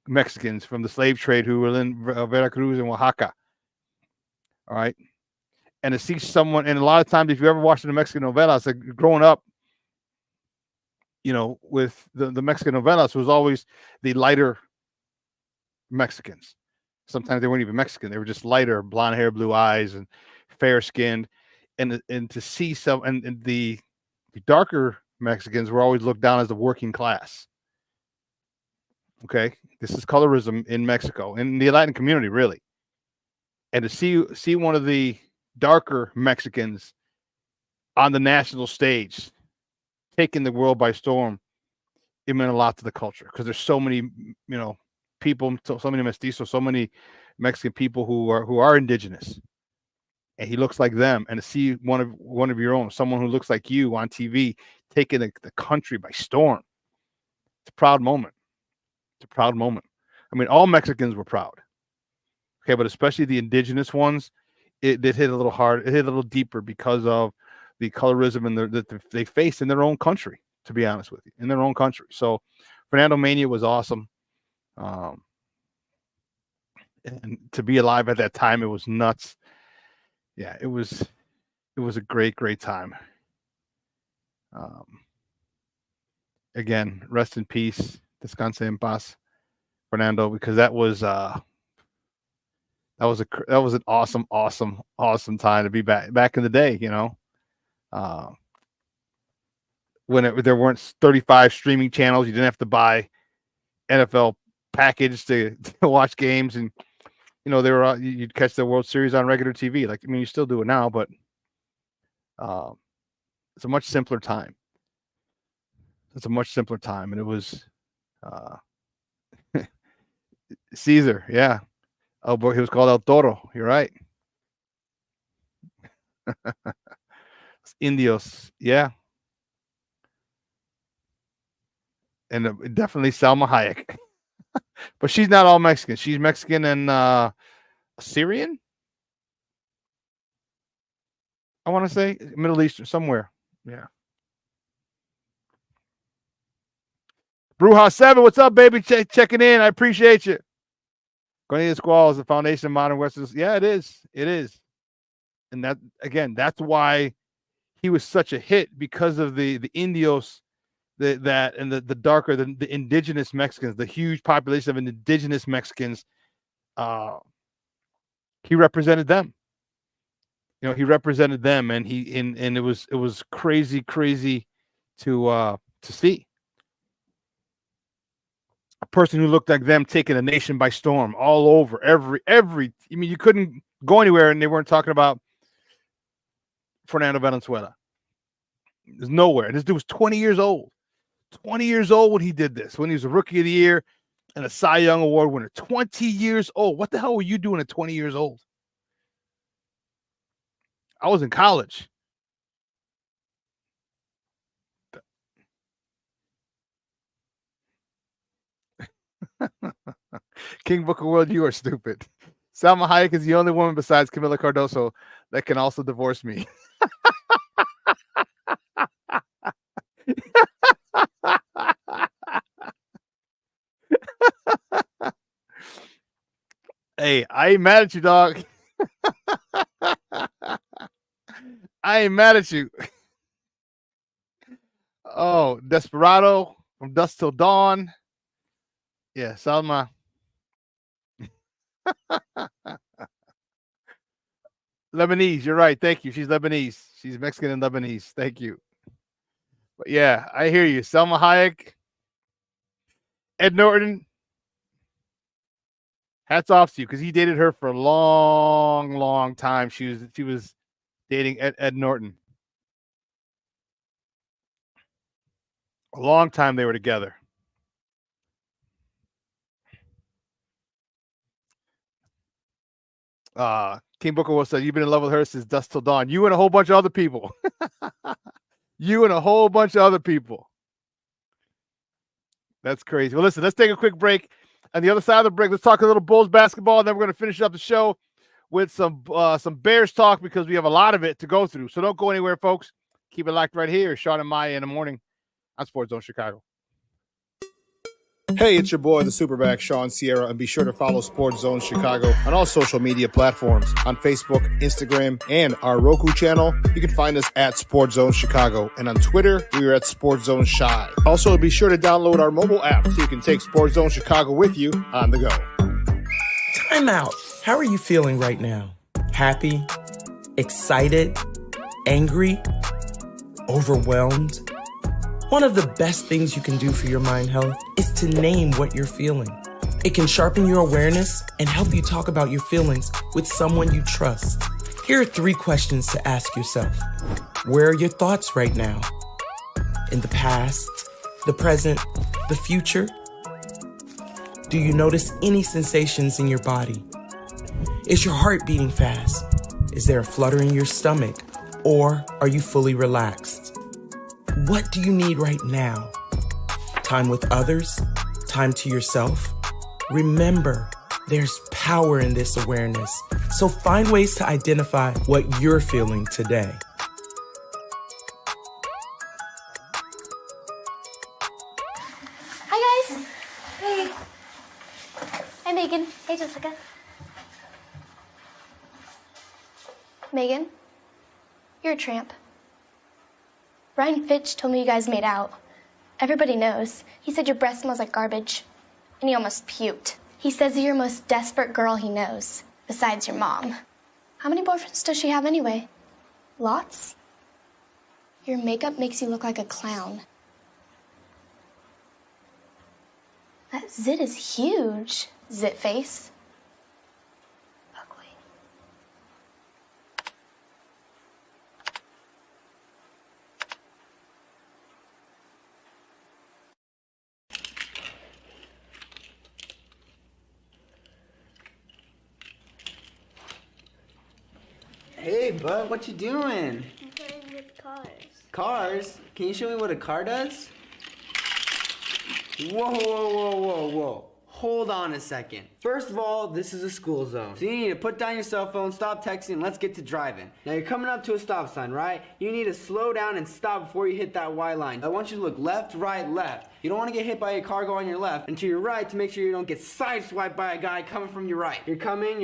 Mexicans from the slave trade who were in Veracruz and Oaxaca. All right. And to see someone, and a lot of times, if you ever watched the Mexican novelas, like growing up, you know, with the Mexican novelas, was always the lighter Mexicans. Sometimes they weren't even Mexican; they were just lighter, blonde hair, blue eyes, and fair skinned, and to see some and the darker Mexicans were always looked down as the working class. Okay, this is colorism in Mexico, in the Latin community, really. And to see one of the darker Mexicans on the national stage, taking the world by storm, it meant a lot to the culture, because there's so many, people, so many mestizos, so many Mexican people who are indigenous, and he looks like them. And to see one of your own, someone who looks like you on TV, taking the country by storm, it's a proud moment. It's a proud moment. I mean, all Mexicans were proud. Okay, but especially the indigenous ones, it hit a little hard. It hit a little deeper because of the colorism that they face in their own country, to be honest with you, in their own country. So Fernando Mania was awesome. And to be alive at that time, it was nuts. Yeah, it was a great, great time. Again, rest in peace. Descanse en paz, Fernando, because that was an awesome time to be back in the day, when there weren't 35 streaming channels. You didn't have to buy NFL package to watch games, and you'd catch the World Series on regular TV. Like, I mean, you still do it now, but it's a much simpler time. And it was Caesar, yeah. Oh boy, he was called El Toro. You're right. Indios, yeah. And definitely Salma Hayek. But she's not all Mexican. She's Mexican and Syrian, I want to say. Middle Eastern, somewhere. Yeah. Bruja 7, what's up, baby? Checking in. I appreciate you. Cornelius Squall is the foundation of modern Western. Yeah, it is. It is. And that, again, that's why he was such a hit, because of the Indios, the darker, the indigenous Mexicans, the huge population of indigenous Mexicans. He represented them. He represented them, and it was crazy to see a person who looked like them taking a nation by storm all over. I mean, you couldn't go anywhere and they weren't talking about Fernando Valenzuela. There's nowhere. And this dude was 20 years old. 20 years old when he did this, when he was a Rookie of the Year and a Cy Young Award winner. 20 years old. What the hell were you doing at 20 years old? I was in college. King Booker World, you are stupid. Salma Hayek is the only woman besides Camila Cardoso that can also divorce me. Hey, I ain't mad at you, dog. I ain't mad at you. Oh, Desperado, From Dusk Till Dawn. Yeah, Salma. Lebanese, you're right. Thank you. She's Lebanese. She's Mexican and Lebanese. Thank you. But yeah, I hear you. Salma Hayek, Ed Norton. Hats off to you, because he dated her for a long time. She was dating Ed Norton. A long time they were together. King Booker will say, you've been in love with her since Dusk Till Dawn. You and a whole bunch of other people. You and a whole bunch of other people. That's crazy. Well, listen, let's take a quick break. On the other side of the break, let's talk a little Bulls basketball, and then we're going to finish up the show with some Bears talk, because we have a lot of it to go through. So don't go anywhere, folks. Keep it locked right here. Shawn and Maya in the morning on Sports Zone Chicago. Hey, it's your boy, the SuperBack, Shawn Sierra, and be sure to follow Sports Zone Chicago on all social media platforms, on Facebook, Instagram, and our Roku channel. You can find us at Sports Zone Chicago, and on Twitter, we are at Sports Zone Shy. Also, be sure to download our mobile app so you can take Sports Zone Chicago with you on the go. Time out. How are you feeling right now? Happy? excited, angry, overwhelmed. One of the best things you can do for your mind health is to name what you're feeling. It can sharpen your awareness and help you talk about your feelings with someone you trust. Here are 3 questions to ask yourself. Where are your thoughts right now? In the past, the present, the future? Do you notice any sensations in your body? Is your heart beating fast? Is there a flutter in your stomach? Or are you fully relaxed? What do you need right now? Time with others? Time to yourself? Remember, there's power in this awareness. So find ways to identify what you're feeling today. Hi, guys. Hey. Hi, Megan. Hey, Jessica. Megan, you're a tramp. Brian Fitch told me you guys made out. Everybody knows. He said your breath smells like garbage. And he almost puked. He says you're the most desperate girl he knows, besides your mom. How many boyfriends does she have anyway? Lots? Your makeup makes you look like a clown. That zit is huge, zit face. Hey, bud, what you doing? I'm playing with cars. Cars? Can you show me what a car does? Whoa, whoa, whoa, whoa, whoa. Hold on a second. First of all, this is a school zone. So you need to put down your cell phone, stop texting, and let's get to driving. Now you're coming up to a stop sign, right? You need to slow down and stop before you hit that Y line. I want you to look left, right, left. You don't want to get hit by a car going on your left, and to your right to make sure you don't get sideswiped by a guy coming from your right. You're coming,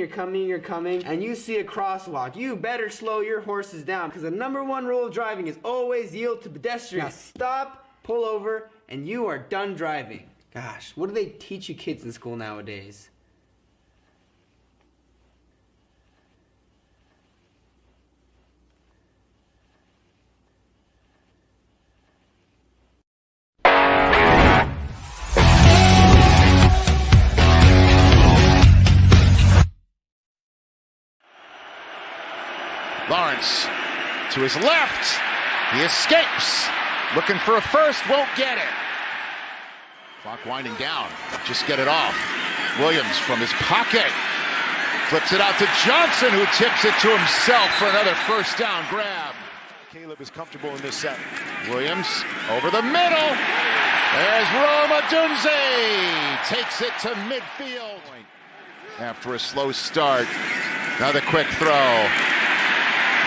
and you see a crosswalk. You better slow your horses down, because the #1 rule of driving is always yield to pedestrians. Now stop, pull over, and you are done driving. Gosh, what do they teach you kids in school nowadays? Lawrence to his left. He escapes. Looking for a first, won't get it. Clock winding down. Just get it off. Williams from his pocket. Flips it out to Johnson, who tips it to himself for another first down grab. Caleb is comfortable in this set. Williams over the middle. There's Rome Odunze. Takes it to midfield. After a slow start. Another quick throw.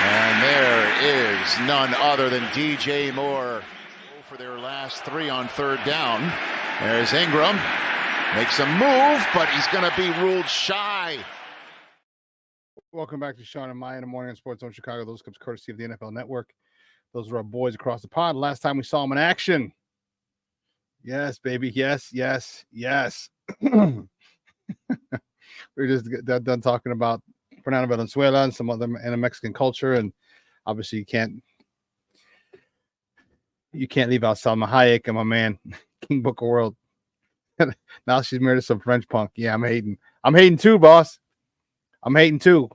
And there is none other than DJ Moore for their last 3 on 3rd down. There's Ingram. Makes a move, but he's going to be ruled shy. Welcome back to Shawn and Maya in the morning on Sports Zone Chicago. Those comes courtesy of the NFL Network. Those are our boys across the pond. Last time we saw them in action. Yes, baby. Yes, yes, yes. We were just done talking about Fernando Valenzuela and some other and a Mexican culture, and obviously you can't leave out Salma Hayek and my man King Book of World. Now she's married to some French punk. Yeah, I'm hating too, boss. I'm hating too.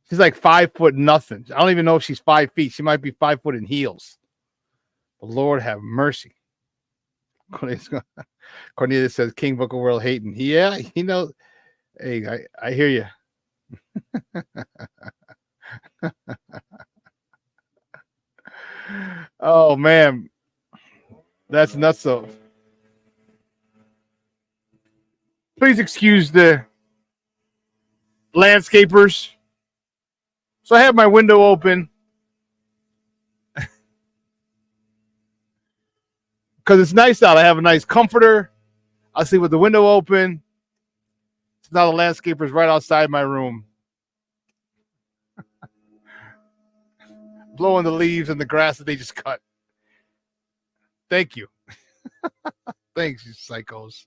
She's like 5 foot nothing. I don't even know if she's 5 feet. She might be 5 foot in heels. But Lord have mercy. Cornelius says King Book of World hating. Yeah, he knows. Hey, I hear you. Oh man, that's nuts. So please excuse the landscapers. So I have my window open because it's nice out. I have a nice comforter. I sleep with the window open. So now the landscaper's right outside my room, blowing the leaves and the grass that they just cut. Thank you. Thanks, you psychos.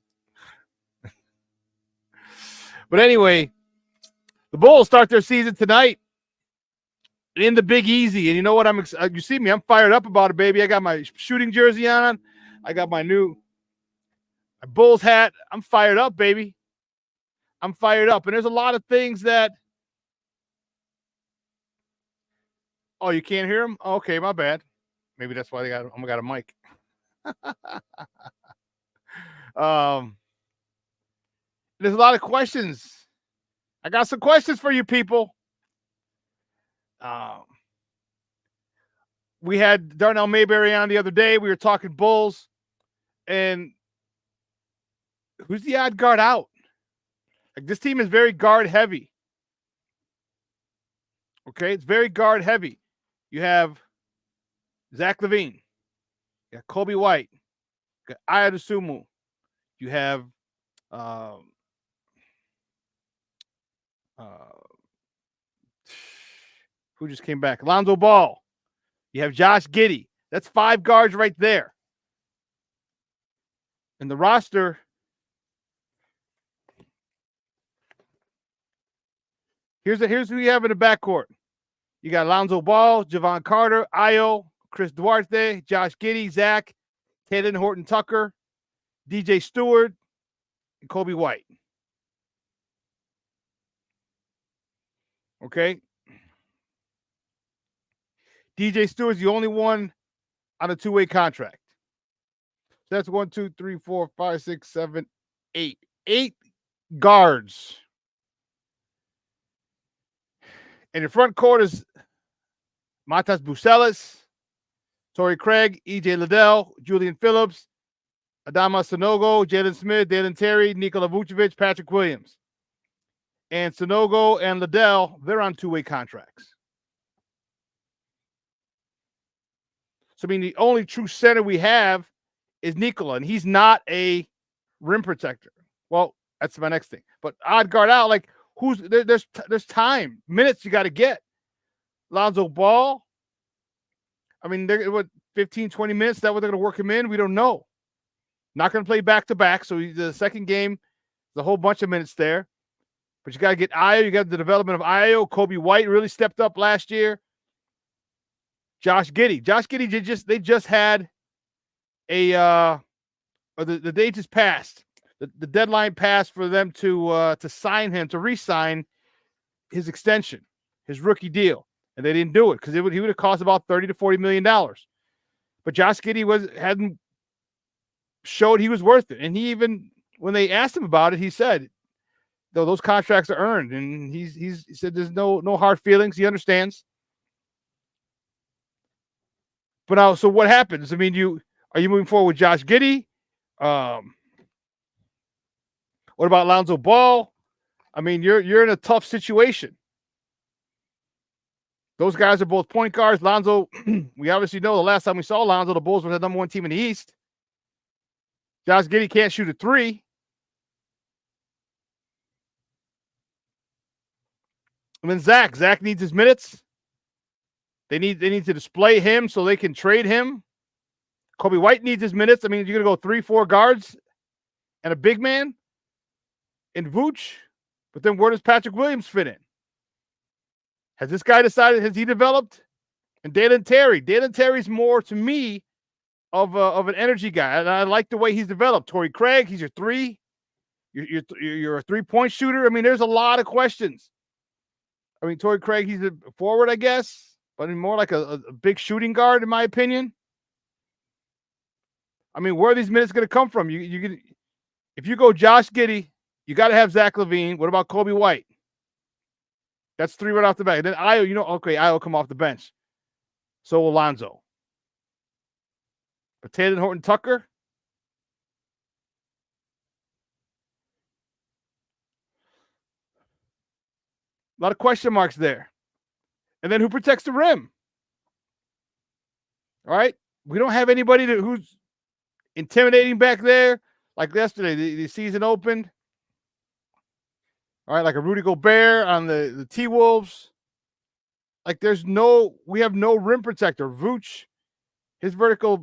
But anyway, the Bulls start their season tonight. in the Big Easy. And you know what? You see me, I'm fired up about it, baby. I got my shooting jersey on. I got my new Bulls hat. I'm fired up, baby. I'm fired up. And there's a lot of things that. Oh, you can't hear them? Okay, my bad. Maybe that's why I got a mic. There's a lot of questions. I got some questions for you people. We had Darnell Mayberry on the other day. We were talking Bulls. And who's the odd guard out? Like, this team is very guard heavy. Okay, it's very guard heavy. You have Zach LaVine. You got Kobe White. You got Aya Dosunmu. You have who just came back? Lonzo Ball. You have Josh Giddey. That's 5 guards right there. And the roster, here's who you have in the backcourt. You got Lonzo Ball, Javon Carter, Ayo, Chris Duarte, Josh Giddey, Zach, Taylor Horton Tucker, DJ Stewart, and Kobe White. Okay. DJ Stewart's the only one on a 2-way contract. So that's 1, 2, 3, 4, 5, 6, 7, 8. 8 guards. And your front court is Matas Bucelis, Torrey Craig, EJ Liddell, Julian Phillips, Adama Sanogo, Jalen Smith, Dalen Terry, Nikola Vucevic, Patrick Williams. And Sanogo and Liddell, they're on 2-way contracts. So, I mean, the only true center we have is Nikola, and he's not a rim protector. Well, that's my next thing. But odd guard out, like, there's time, minutes you got to get. Lonzo Ball, I mean, they're what, 15, 20 minutes? Is that what they're going to work him in? We don't know. Not going to play back-to-back, so the second game, there's a whole bunch of minutes there. But you got to get Ayo. You got the development of Ayo. Kobe White really stepped up last year. Josh Giddey. They just had the day just passed. The deadline passed for them to sign him, to re-sign his extension, his rookie deal. And they didn't do it because he would have cost about $30 to $40 million. But Josh Giddey hadn't showed he was worth it. And he even, when they asked him about it, he said, though those contracts are earned. And he said there's no hard feelings. He understands. But now, so what happens? I mean, are you moving forward with Josh Giddey? What about Lonzo Ball? I mean, you're in a tough situation. Those guys are both point guards. Lonzo, we obviously know the last time we saw Lonzo, the Bulls were the number 1 team in the East. Josh Giddey can't shoot a 3. And then Zach needs his minutes. They need to display him so they can trade him. Kobe White needs his minutes. I mean, you're going to go 3-4 guards and a big man in Vooch. But then where does Patrick Williams fit in? Has this guy decided? Has he developed? And Dalen Terry's more, to me, of an energy guy. And I like the way he's developed. Torrey Craig, he's your 3. You're a 3-point shooter. I mean, there's a lot of questions. I mean, Torrey Craig, he's a forward, I guess, but more like a big shooting guard, in my opinion. I mean, where are these minutes going to come from? If you go Josh Giddey, you got to have Zach LaVine. What about Kobe White? That's 3 right off the bat. And then Ayo, Ayo come off the bench. So will Lonzo. But Taylor Horton Tucker? A lot of question marks there. And then who protects the rim? All right. We don't have anybody who's intimidating back there. Like yesterday, the season opened. All right, like a Rudy Gobert on the T-Wolves. Like we have no rim protector. Vooch, his vertical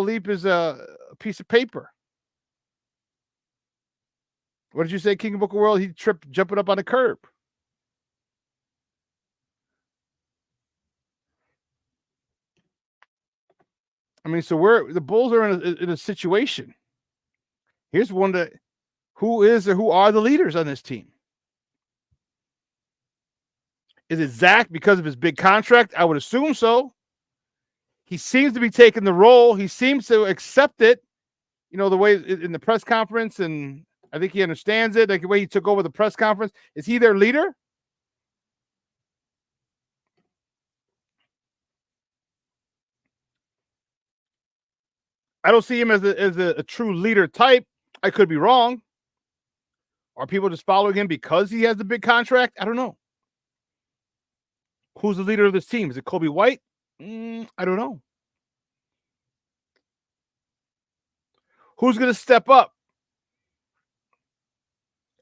leap is a piece of paper. What did you say, King of Book of World? He tripped jumping up on the curb. mean, so the Bulls are in a situation. Here's one that who are the leaders on this team? Is it Zach because of his big contract? I would assume so. He seems to be taking the role. He seems to accept it. You know, the way in the press conference, and I think he understands it. Like the way he took over the press conference. Is he their leader? I don't see him as a true leader type. I could be wrong. Are people just following him because he has the big contract? I don't know. Who's the leader of this team? Is it Kobe White? I don't know. Who's going to step up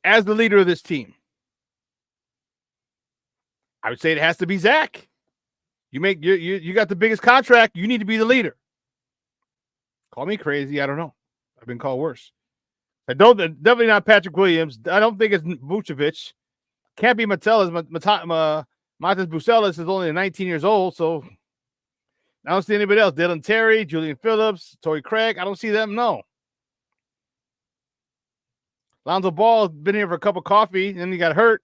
as the leader of this team? I would say it has to be Zach. You got the biggest contract. You need to be the leader. Call me crazy. I don't know. I've been called worse. Definitely not Patrick Williams. I don't think it's Vucevic. Can't be Matelas. Matas Bucelis is only 19 years old, so I don't see anybody else. Dylan Terry, Julian Phillips, Torrey Craig. I don't see them. No. Lonzo Ball has been here for a cup of coffee, and then he got hurt.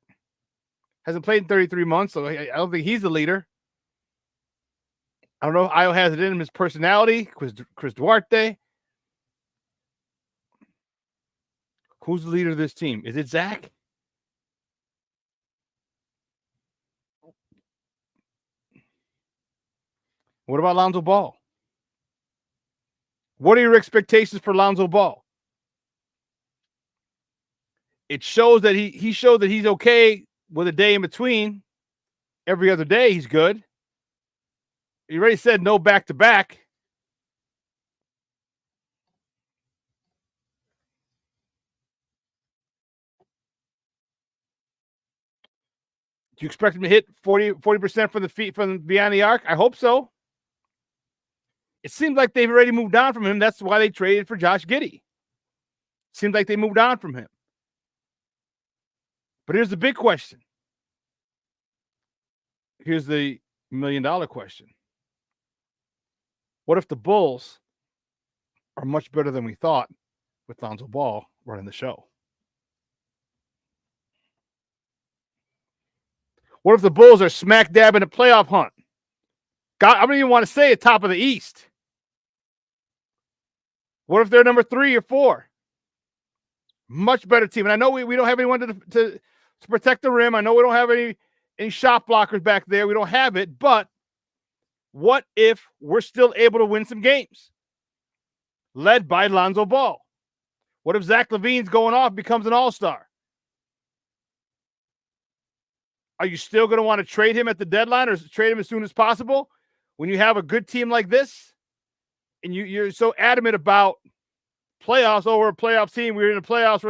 Hasn't played in 33 months, so I don't think he's the leader. I don't know if Ayo has it in him, his personality. Chris Duarte. Who's the leader of this team? Is it Zach? What about Lonzo Ball? What are your expectations for Lonzo Ball? It shows that he showed that he's okay with a day in between. Every other day, he's good. He already said no back-to-back. Do you expect him to hit 40% from the feet from beyond the arc? I hope so. It seems like they've already moved on from him. That's why they traded for Josh Giddey. Seems like they moved on from him. But here's the big question. Here's the $1 million question. What if the Bulls are much better than we thought with Lonzo Ball running the show? What if the Bulls are smack dab in a playoff hunt? God, I don't even want to say it, top of the East. What if they're number 3 or 4? Much better team. And I know we don't have anyone to protect the rim. I know we don't have any shot blockers back there. We don't have it. But what if we're still able to win some games? Led by Lonzo Ball. What if Zach LaVine's going off, becomes an all-star? Are you still going to want to trade him at the deadline or trade him as soon as possible when you have a good team like this? And you're so adamant about playoffs. Oh, we're a playoff team. We're in the playoffs.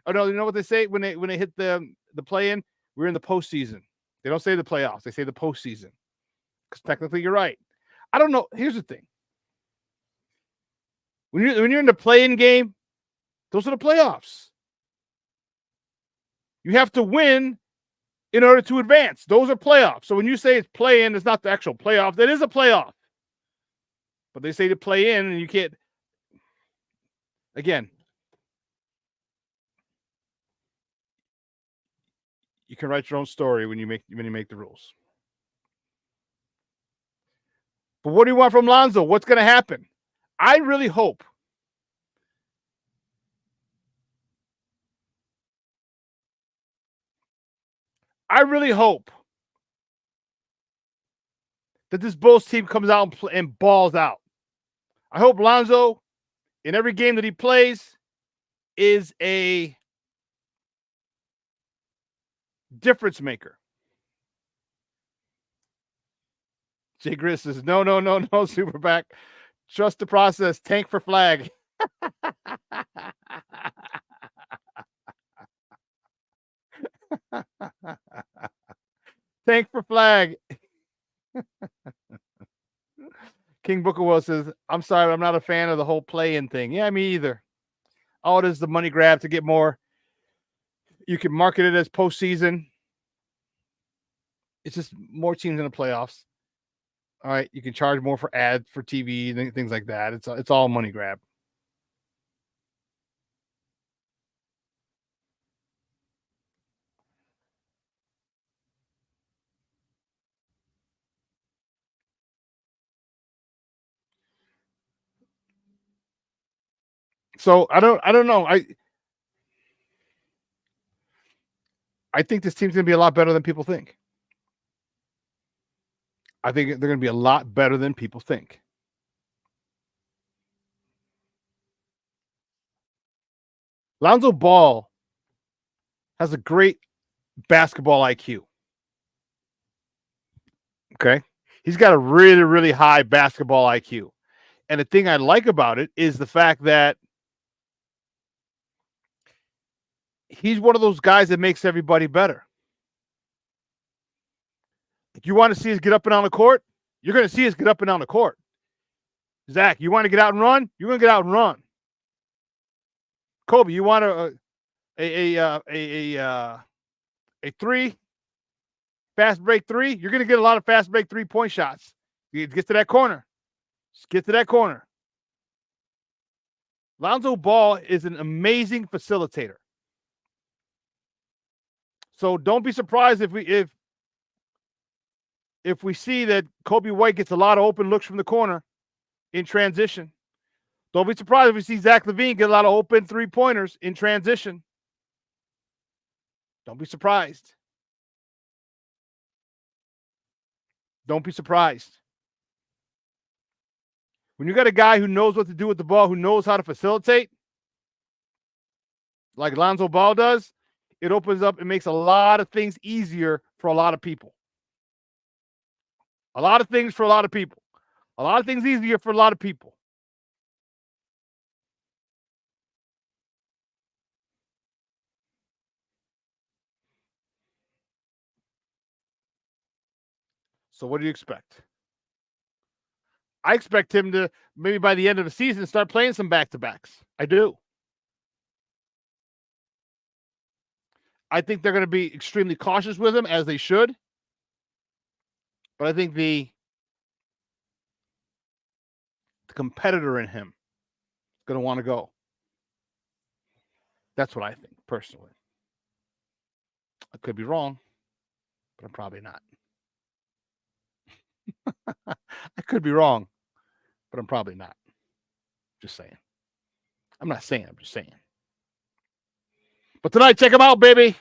Oh no, you know what they say when they hit the play-in? We're in the postseason. They don't say the playoffs. They say the postseason. Because technically you're right. I don't know. Here's the thing. When you're in the play-in game, those are the playoffs. You have to win in order to advance. Those are playoffs. So when you say it's play-in, it's not the actual playoff. That is a playoff. But they say to play in, and you can't. Again, you can write your own story when you make the rules. But what do you want from Lonzo? What's going to happen? I really hope that this Bulls team comes out and balls out. I hope Lonzo, in every game that he plays, is a difference maker. Jay Gris says, no, SuperBack. Trust the process. Tank for flag. Tank for flag. King Booker Will says, I'm sorry, I'm not a fan of the whole play-in thing. Yeah, me either. All it is the money grab to get more. You can market it as postseason. It's just more teams in the playoffs. All right, you can charge more for ads for TV and things like that. It's all a money grab. So I don't know. I think this team's going to be a lot better than people think. I think they're going to be a lot better than people think. Lonzo Ball has a great basketball IQ. Okay. He's got a really, really high basketball IQ. And the thing I like about it is the fact that he's one of those guys that makes everybody better. If you want to see us get up and down the court, you're going to see us get up and down the court. Zach, you want to get out and run? You're going to get out and run. Kobe, you want a three, fast break three? You're going to get a lot of fast break 3-point shots. You get to that corner. Just get to that corner. Lonzo Ball is an amazing facilitator. So don't be surprised if we see that Kobe White gets a lot of open looks from the corner in transition. Don't be surprised if we see Zach LaVine get a lot of open 3-pointers in transition. Don't be surprised. Don't be surprised. When you got a guy who knows what to do with the ball, who knows how to facilitate, like Lonzo Ball does, it opens up and makes a lot of things easier for a lot of people. A lot of things for a lot of people. A lot of things easier for a lot of people. So what do you expect? I expect him to maybe by the end of the season start playing some back-to-backs. I do. I think they're going to be extremely cautious with him, as they should. But I think the competitor in him is going to want to go. That's what I think, personally. I could be wrong, but I'm probably not. I could be wrong, but I'm probably not. Just saying. I'm not saying, I'm just saying. But tonight, check them out, baby.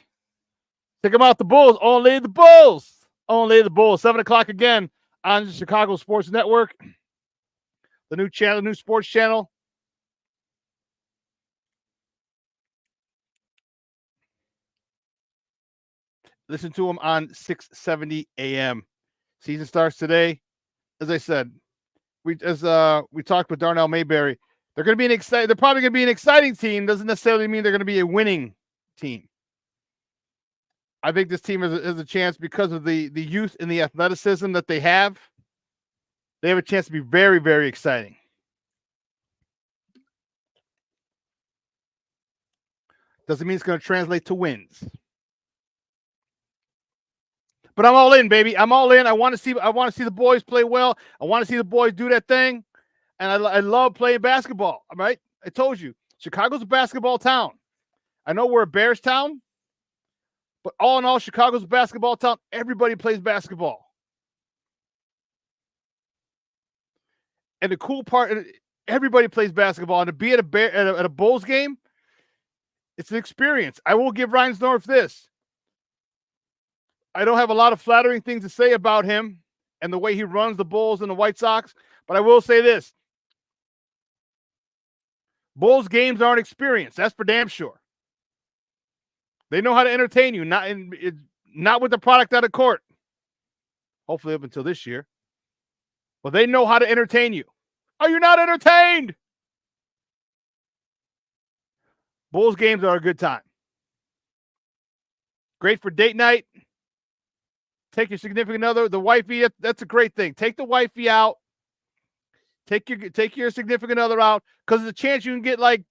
Check them out, the Bulls. Only the Bulls. Only the Bulls. 7 o'clock again on the Chicago Sports Network. The new channel, new sports channel. Listen to them on 670 a.m. Season starts today. As I said, we talked with Darnell Mayberry. They're going to be they're probably going to be an exciting team. Doesn't necessarily mean they're going to be a winning team. I think this team has a chance because of the youth and the athleticism that they have. They have a chance to be very, very exciting. Doesn't mean it's going to translate to wins. But I'm all in, baby. I'm all in. I want to see the boys play well. I want to see the boys do that thing. And I love playing basketball. All right? I told you, Chicago's a basketball town. I know we're a Bears town, but all in all, Chicago's a basketball town. Everybody plays basketball. And the cool part, everybody plays basketball. And to be at a Bulls game, it's an experience. I will give Reinsdorf this. I don't have a lot of flattering things to say about him and the way he runs the Bulls and the White Sox, but I will say this. Bulls games aren't experience. That's for damn sure. They know how to entertain you, not with the product out of court. Hopefully up until this year. But they know how to entertain you. Are you not entertained? Bulls games are a good time. Great for date night. Take your significant other, the wifey. That's a great thing. Take the wifey out. Take your significant other out, because there's a chance you can get like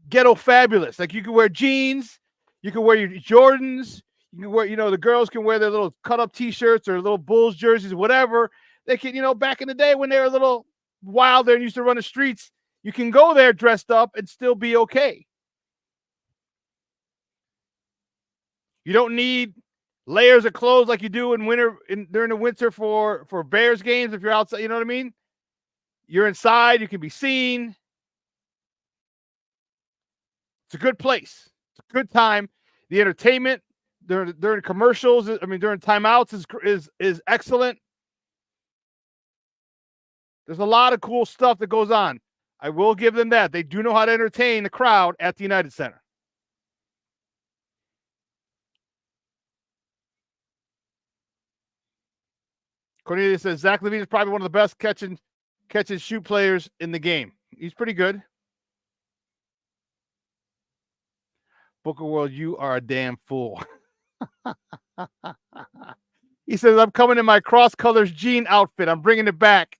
ghetto fabulous. Like you can wear jeans, you can wear your Jordans, you can wear, the girls can wear their little cut up t-shirts or little Bulls jerseys, whatever. They can, back in the day when they were a little wilder and used to run the streets, you can go there dressed up and still be okay. You don't need layers of clothes like you do during the winter for Bears games if you're outside, you know what I mean? You're inside, you can be seen. It's a good place. It's a good time. The entertainment during commercials, during timeouts is excellent. There's a lot of cool stuff that goes on. I will give them that. They do know how to entertain the crowd at the United Center. Cornelius says Zach LaVine is probably one of the best catch and shoot players in the game. He's pretty good. Booker World, you are a damn fool. He says, I'm coming in my cross colors jean outfit. I'm bringing it back.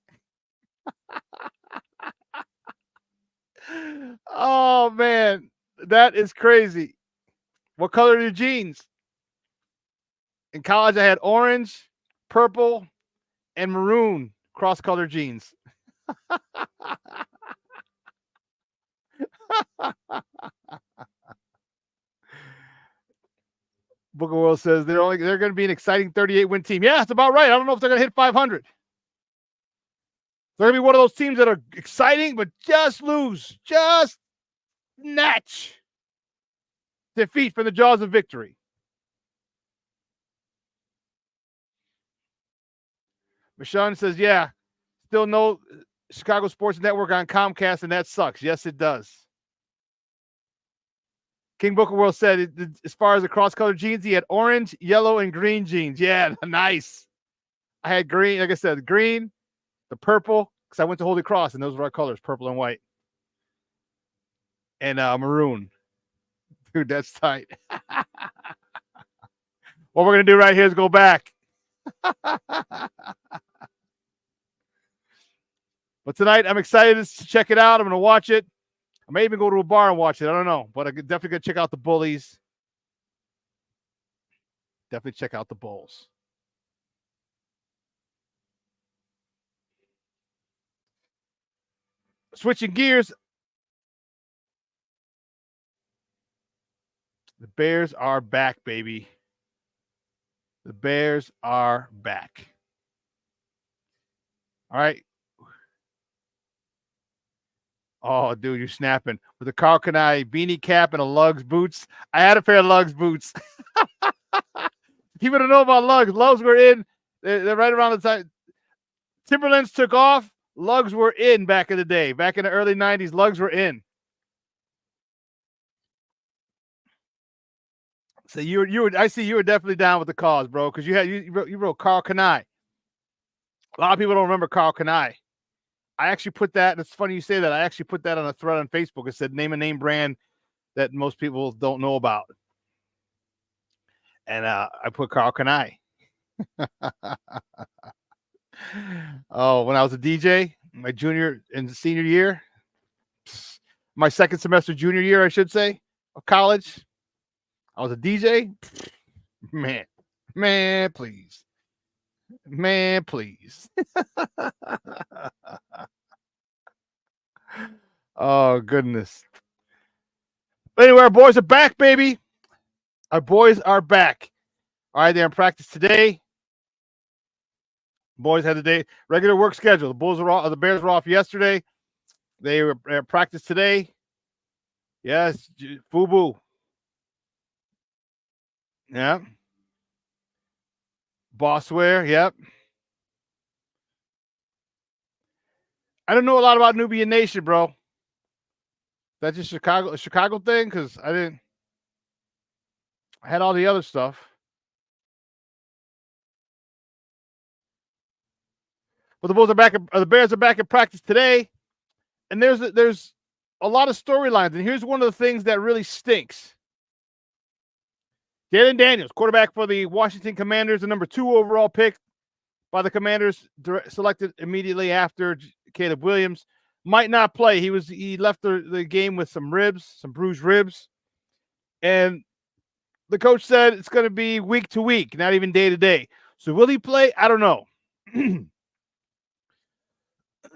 Oh, man. That is crazy. What color are your jeans? In college, I had orange, purple, and maroon cross-color jeans. Booker World says they're going to be an exciting 38-win team. Yeah, that's about right. I don't know if they're going to hit 500. They're going to be one of those teams that are exciting, but just lose. Just snatch defeat from the jaws of victory. Shawn says, yeah, still no Chicago Sports Network on Comcast, and that sucks. Yes, it does. King Booker World said, as far as the cross-colored jeans, he had orange, yellow, and green jeans. Yeah, nice. I had green, like I said, green, the purple, because I went to Holy Cross, and those were our colors, purple and white. And maroon. Dude, that's tight. What we're going to do right here is go back. But tonight, I'm excited to check it out. I'm going to watch it. I may even go to a bar and watch it. I don't know. But I'm definitely going to check out the Bullies. Definitely check out the Bulls. Switching gears. The Bears are back, baby. The Bears are back. All right. Oh, dude, you're snapping. With a Carl Kanai beanie cap and a Lugs boots. I had a pair of Lugs boots. People don't know about Lugs. Lugs were in. They're right around the time. Timberlands took off. Lugs were in back in the day. Back in the early 90s, Lugs were in. So I see you were definitely down with the cause, bro, because you wrote Carl Kanai. A lot of people don't remember Carl Kanai. I actually put that. It's funny you say that. I actually put that on a thread on Facebook. It said name a name brand that most people don't know about, and I put Carl Kanai. Oh, when I was a DJ, my junior and senior year, my second semester junior year, I should say, of college, I was a DJ. Man, please. Man, please. Oh, goodness. But anyway, our boys are back, baby. Our boys are back. All right, they're in practice today. Boys had the day regular work schedule. The Bears were off yesterday. They were at practice today. Yes, FUBU. Yeah. Bossware, yep. I don't know a lot about Nubian Nation, bro. That's just a Chicago thing? Because I had all the other stuff. But the Bears are back in practice today. And there's a lot of storylines. And here's one of the things that really stinks. Jalen Daniels, quarterback for the Washington Commanders, the number 2 overall pick by the Commanders, selected immediately after Caleb Williams, might not play. He left the game with some bruised ribs. And the coach said it's going to be week to week, not even day to day. So will he play? I don't know.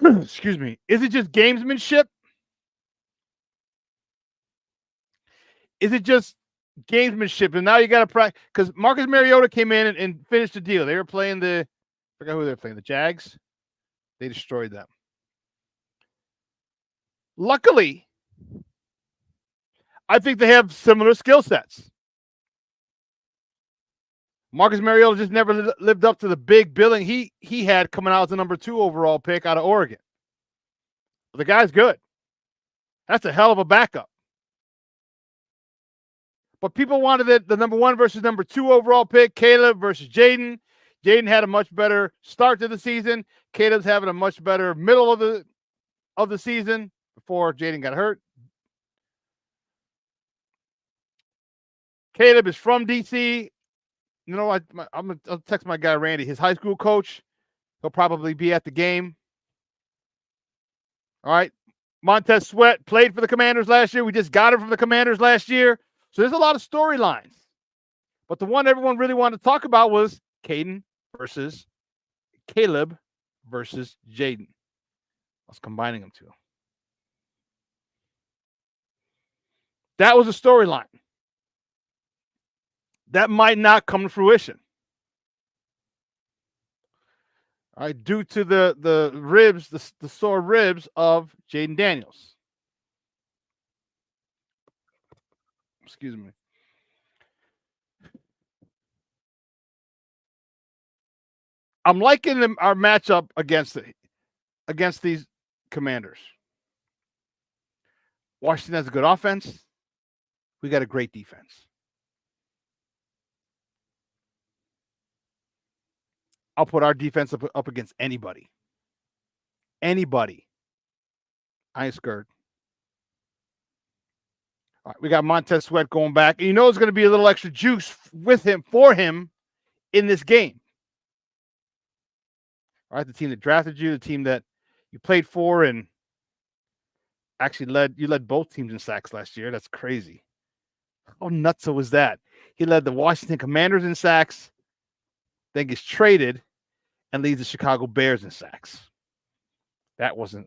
Excuse me. Is it just gamesmanship? Is it just gamesmanship? And now you got to practice because Marcus Mariota came in and finished the deal. They were playing I forgot who they were playing, the Jags. They destroyed them. Luckily, I think they have similar skill sets. Marcus Mariota just never lived up to the big billing he had coming out as the number 2 overall pick out of Oregon. The guy's good. That's a hell of a backup. But people wanted the number 1 versus number 2 overall pick, Caleb versus Jaden. Jaden had a much better start to the season. Caleb's having a much better middle of the season before Jaden got hurt. Caleb is from DC. You know, I'll text my guy Randy, his high school coach. He'll probably be at the game. All right. Montez Sweat played for the Commanders last year. We just got him from the Commanders last year. So there's a lot of storylines. But the one everyone really wanted to talk about was Caden versus Caleb versus Jaden. I was combining them two. That was a storyline. That might not come to fruition. All right, due to the ribs, the sore ribs of Jaden Daniels. Excuse me. I'm liking our matchup against these Commanders. Washington has a good offense. We got a great defense. I'll put our defense up against anybody. Anybody. I ain't scared. All right, we got Montez Sweat going back. And you know there's going to be a little extra juice for him in this game. All right, the team that drafted you, the team that you played for, and actually led both teams in sacks last year. That's crazy. How nutso was that? He led the Washington Commanders in sacks, then gets traded, and leads the Chicago Bears in sacks. That wasn't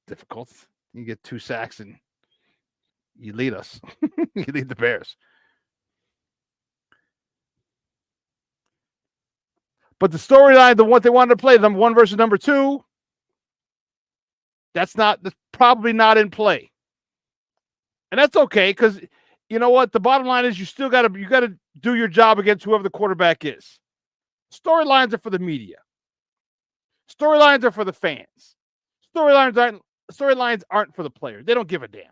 difficult. You get 2 sacks and you lead us. You lead the Bears. But the storyline, the one they wanted to play, number 1 versus number 2, that's probably not in play. And that's okay, because you know what? The bottom line is you gotta do your job against whoever the quarterback is. Storylines are for the media. Storylines are for the fans. Storylines aren't for the players. They don't give a damn.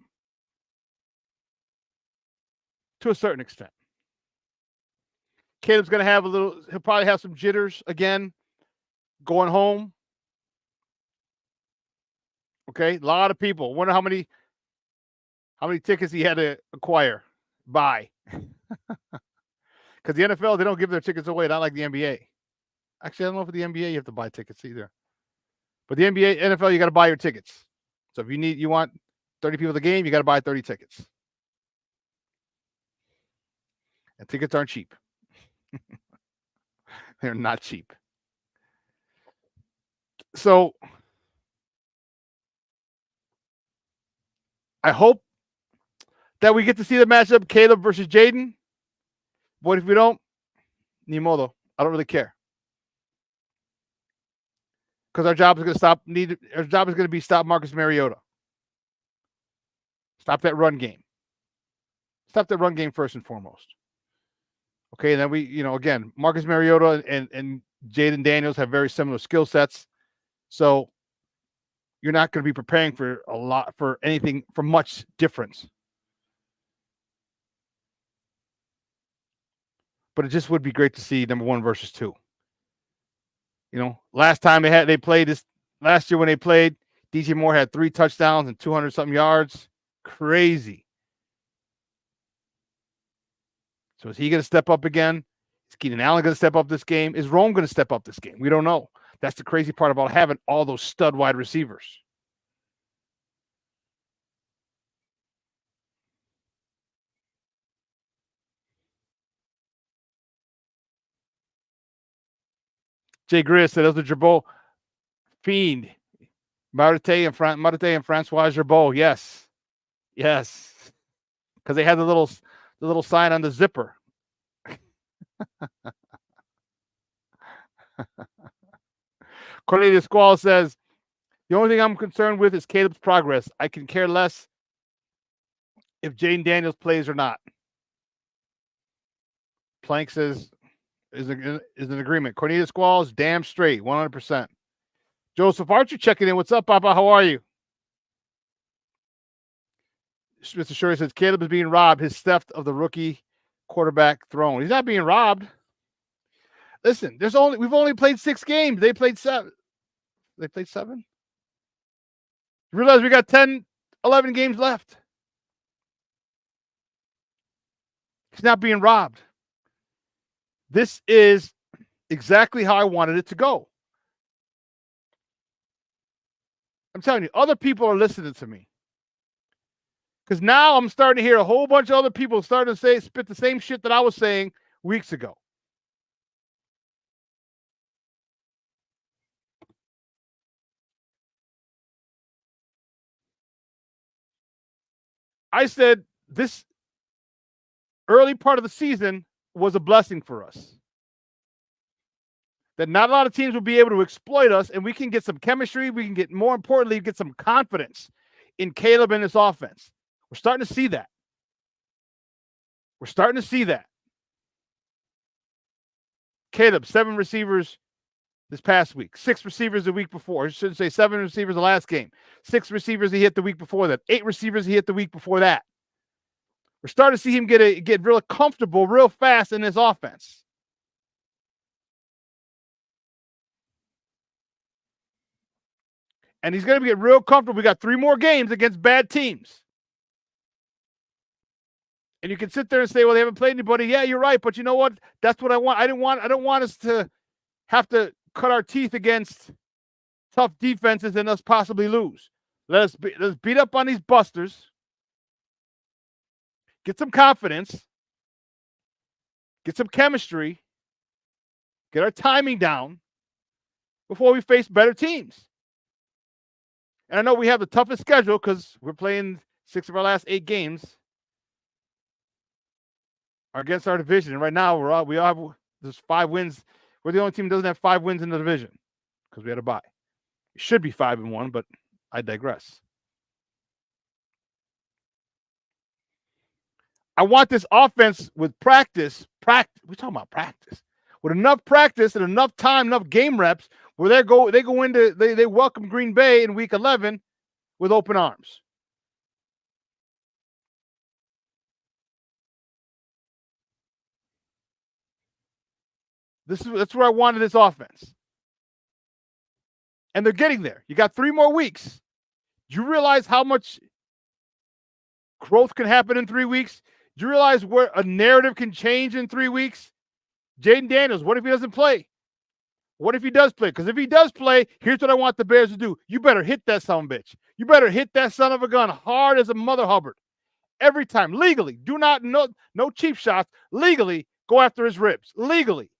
To a certain extent. Caleb's going to have he'll probably have some jitters again going home. Okay, a lot of people. Wonder how many tickets he had to buy. Because the NFL, they don't give their tickets away, not like the NBA. Actually, I don't know if the NBA you have to buy tickets either. But the NBA, NFL, you got to buy your tickets. So if you want 30 people at the game, you got to buy 30 tickets. And tickets aren't cheap. They're not cheap. So I hope that we get to see the matchup Caleb versus Jaden. But if we don't, ni modo. I don't really care. Because our job is going to be stop Marcus Mariota. Stop that run game. Stop that run game first and foremost. Okay, and then again, Marcus Mariota and Jaden Daniels have very similar skill sets. So you're not going to be preparing for much difference. But it just would be great to see number 1 versus 2. Last time they played this last year when they played, DJ Moore had 3 touchdowns and 200-something yards. Crazy. So is he going to step up again? Is Keenan Allen going to step up this game? Is Rome going to step up this game? We don't know. That's the crazy part about having all those stud wide receivers. Jay Greer said, "Those are Jabot fiend. Marite and Francois Gerbeau. Yes. Yes. Because they had the little sign on the zipper. Cornelius Squall says, the only thing I'm concerned with is Caleb's progress. I can care less if Jaden Daniels plays or not. Plank says, is an agreement. Cornelius Squall is damn straight, 100%. Joseph Archer checking in. What's up, Papa? How are you? Mr. Shirley says, Caleb is being robbed. His theft of the rookie quarterback throne. He's not being robbed. Listen, we've only played 6 games. They played 7. They played 7? You realize we got 10, 11 games left. He's not being robbed. This is exactly how I wanted it to go. I'm telling you, other people are listening to me. Because now I'm starting to hear a whole bunch of other people starting to spit the same shit that I was saying weeks ago. I said this early part of the season was a blessing for us. That not a lot of teams will be able to exploit us, and we can get some chemistry. We can get, more importantly, get some confidence in Caleb and his offense. We're starting to see that. We're starting to see that. Caleb, 7 receivers this past week, 6 receivers the week before. I shouldn't say 7 receivers the last game. 6 receivers he hit the week before that. 8 receivers he hit the week before that. We're starting to see him get real comfortable real fast in his offense. And he's going to get real comfortable. We got 3 more games against bad teams. And you can sit there and say, well, they haven't played anybody. Yeah, you're right. But you know what? That's what I want. I don't want us to have to cut our teeth against tough defenses and us possibly lose. Let's beat up on these busters. Get some confidence. Get some chemistry. Get our timing down before we face better teams. And I know we have the toughest schedule because we're playing 6 of our last 8 games are against our division. And right now there's 5 wins. We're the only team that doesn't have 5 wins in the division because we had a bye. It should be 5-1, but I digress. I want this offense with practice. We're talking about practice. With enough practice and enough time, enough game reps, where they welcome Green Bay in week 11 with open arms. That's where I wanted this offense. And they're getting there. You got 3 more weeks. Do you realize how much growth can happen in 3 weeks? Do you realize where a narrative can change in 3 weeks? Jaden Daniels, what if he doesn't play? What if he does play? Because if he does play, here's what I want the Bears to do. You better hit that son of a bitch. You better hit that son of a gun hard as a mother Hubbard. Every time. Legally. Do not, no cheap shots. Legally, go after his ribs. Legally.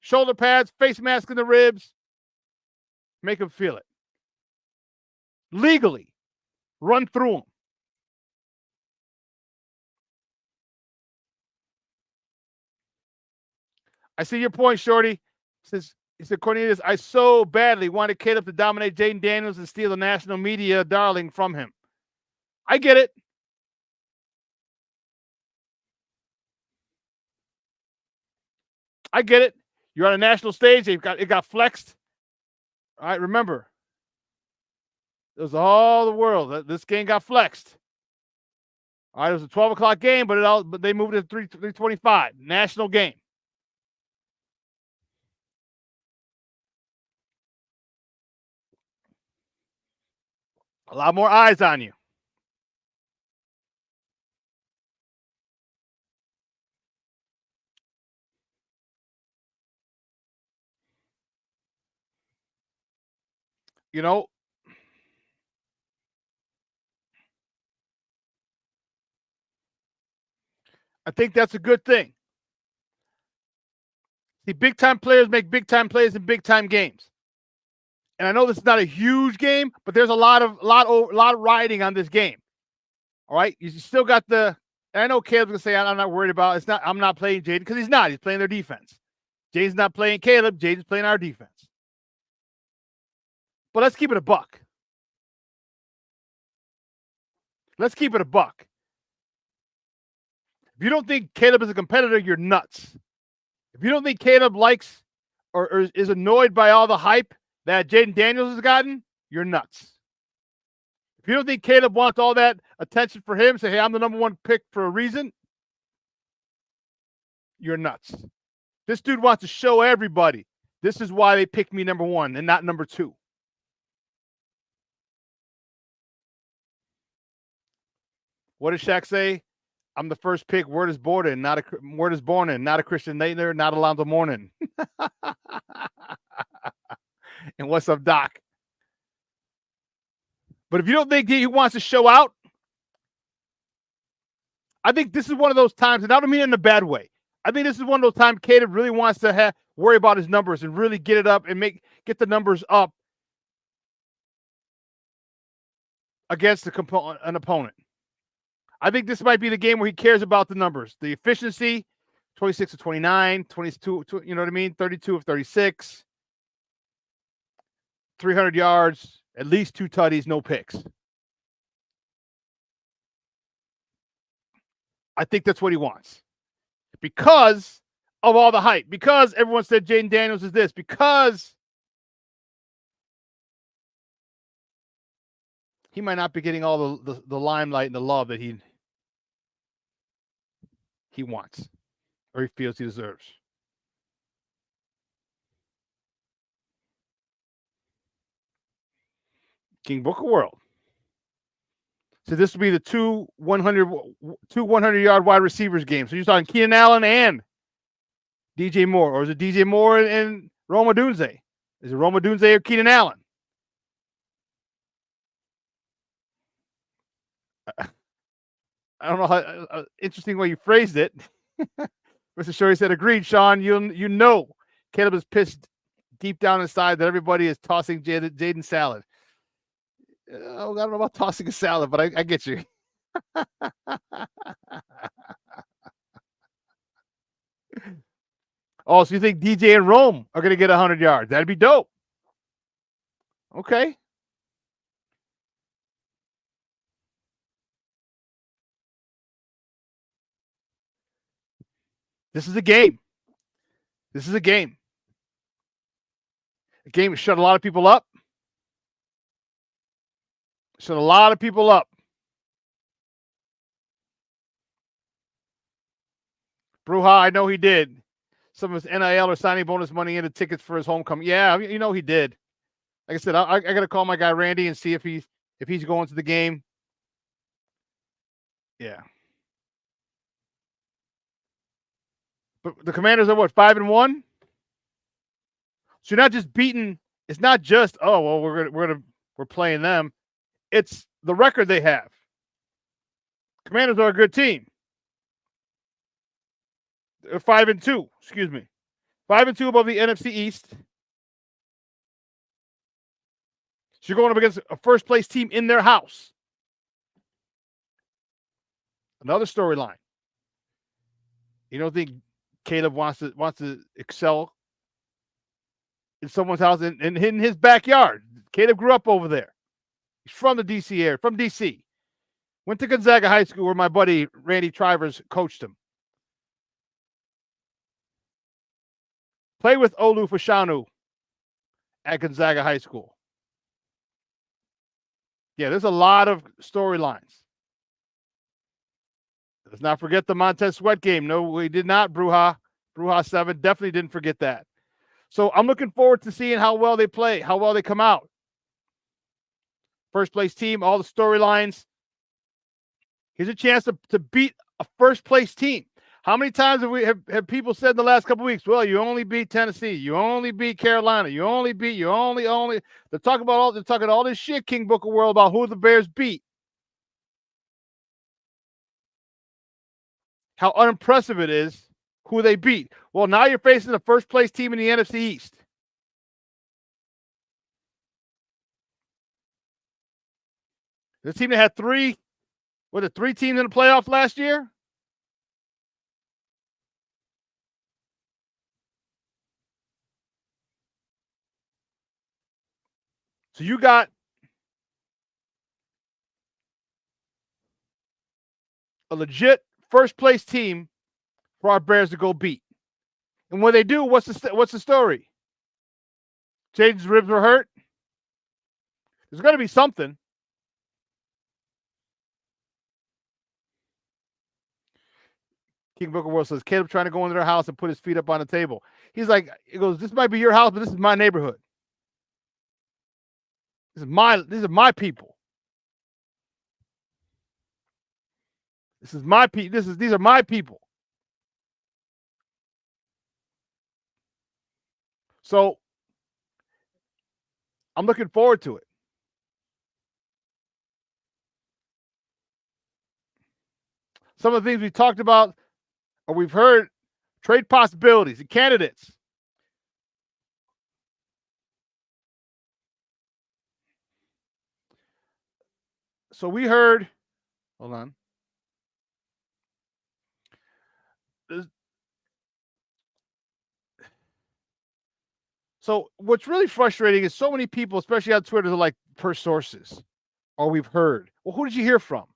Shoulder pads, face mask in the ribs. Make him feel it. Legally. Run through him. I see your point, Shorty. He said, Cornelius, I so badly wanted Caleb to dominate Jaden Daniels and steal the national media darling from him. I get it. I get it. You're on a national stage. It got flexed. All right, remember. It was all the world. This game got flexed. All right, it was a 12 o'clock game, but they moved it to 3:25. National game. A lot more eyes on you. You know, I think that's a good thing. See, big-time players make big-time plays in big-time games. And I know this is not a huge game, but there's a lot of riding on this game. All right, you still got the. And I know Caleb's gonna say I'm not worried about. It's not. I'm not playing Jaden because he's not. He's playing their defense. Jaden's not playing Caleb. Jaden's playing our defense. But let's keep it a buck. Let's keep it a buck. If you don't think Caleb is a competitor, you're nuts. If you don't think Caleb likes or is annoyed by all the hype that Jaden Daniels has gotten, you're nuts. If you don't think Caleb wants all that attention for him, say, hey, I'm the number one pick for a reason, you're nuts. This dude wants to show everybody this is why they picked me number one and not number two. What does Shaq say? I'm the first pick. Word is born in, not a Christian Laettner, not Alonzo Mourning. And what's up, Doc? But if you don't think he wants to show out, I think this is one of those times, and I don't mean it in a bad way. I think this is one of those times Caleb really wants to worry about his numbers and really get it up and get the numbers up against an opponent. I think this might be the game where he cares about the numbers, the efficiency, 26 of 29, 22, you know what I mean? 32 of 36, 300 yards, at least 2 tutties, no picks. I think that's what he wants. Because of all the hype, because everyone said Jaden Daniels is this, because he might not be getting all the limelight and the love that he wants or he feels he deserves. King Booker World. So this will be the two 100-yard wide receivers game. So you're talking Keenan Allen and DJ Moore, or is it DJ Moore and Rome Odunze? Is it Rome Odunze or Keenan Allen? I don't know how interesting way you phrased it. Mr. Shorey said, agreed, Shawn. You know Caleb is pissed deep down inside that everybody is tossing Jaden salad. I don't know about tossing a salad, but I get you. Oh, so you think DJ and Rome are going to get 100 yards? That'd be dope. Okay. This is a game. This is a game. A game that shut a lot of people up. Shut a lot of people up. Bruja, I know he did. Some of his NIL or signing bonus money into tickets for his homecoming. Yeah, you know he did. Like I said, I got to call my guy Randy and see if he's going to the game. Yeah. But the Commanders are what, 5-1? So you're not just beating. It's not just we're playing them. It's the record they have. Commanders are a good team. They're 5-2. Excuse me, 5-2 above the NFC East. So you're going up against a first place team in their house. Another storyline. You don't think Caleb wants to excel in someone's house in his backyard? Caleb grew up over there. He's from the DC area, from DC. Went to Gonzaga High School where my buddy Randy Trivers coached him. Played with Olu Fashanu at Gonzaga High School. Yeah, there's a lot of storylines. Let's not forget the Montez Sweat game. No, we did not, Bruja. Bruja 7 definitely didn't forget that. So I'm looking forward to seeing how well they play, how well they come out. First place team, all the storylines. Here's a chance to beat a first place team. How many times have people said in the last couple of weeks, well, you only beat Tennessee, you only beat Carolina, you only they're talking all this shit, King Booker World, about who the Bears beat. How unimpressive it is who they beat. Well, now you're facing the first place team in the NFC East. This team that had three teams in the playoffs last year? So you got a legit first place team for our Bears to go beat. And when they do, what's the story? Jaden's ribs were hurt? There's going to be something. King Booker World says, Caleb trying to go into their house and put his feet up on the table. He goes, this might be your house, but this is my neighborhood. These are my people. These are my people. So I'm looking forward to it. Some of the things we talked about or we've heard, trade possibilities and candidates. So we heard, hold on. So what's really frustrating is so many people, especially on Twitter, are like, per sources, or we've heard. Well, who did you hear from?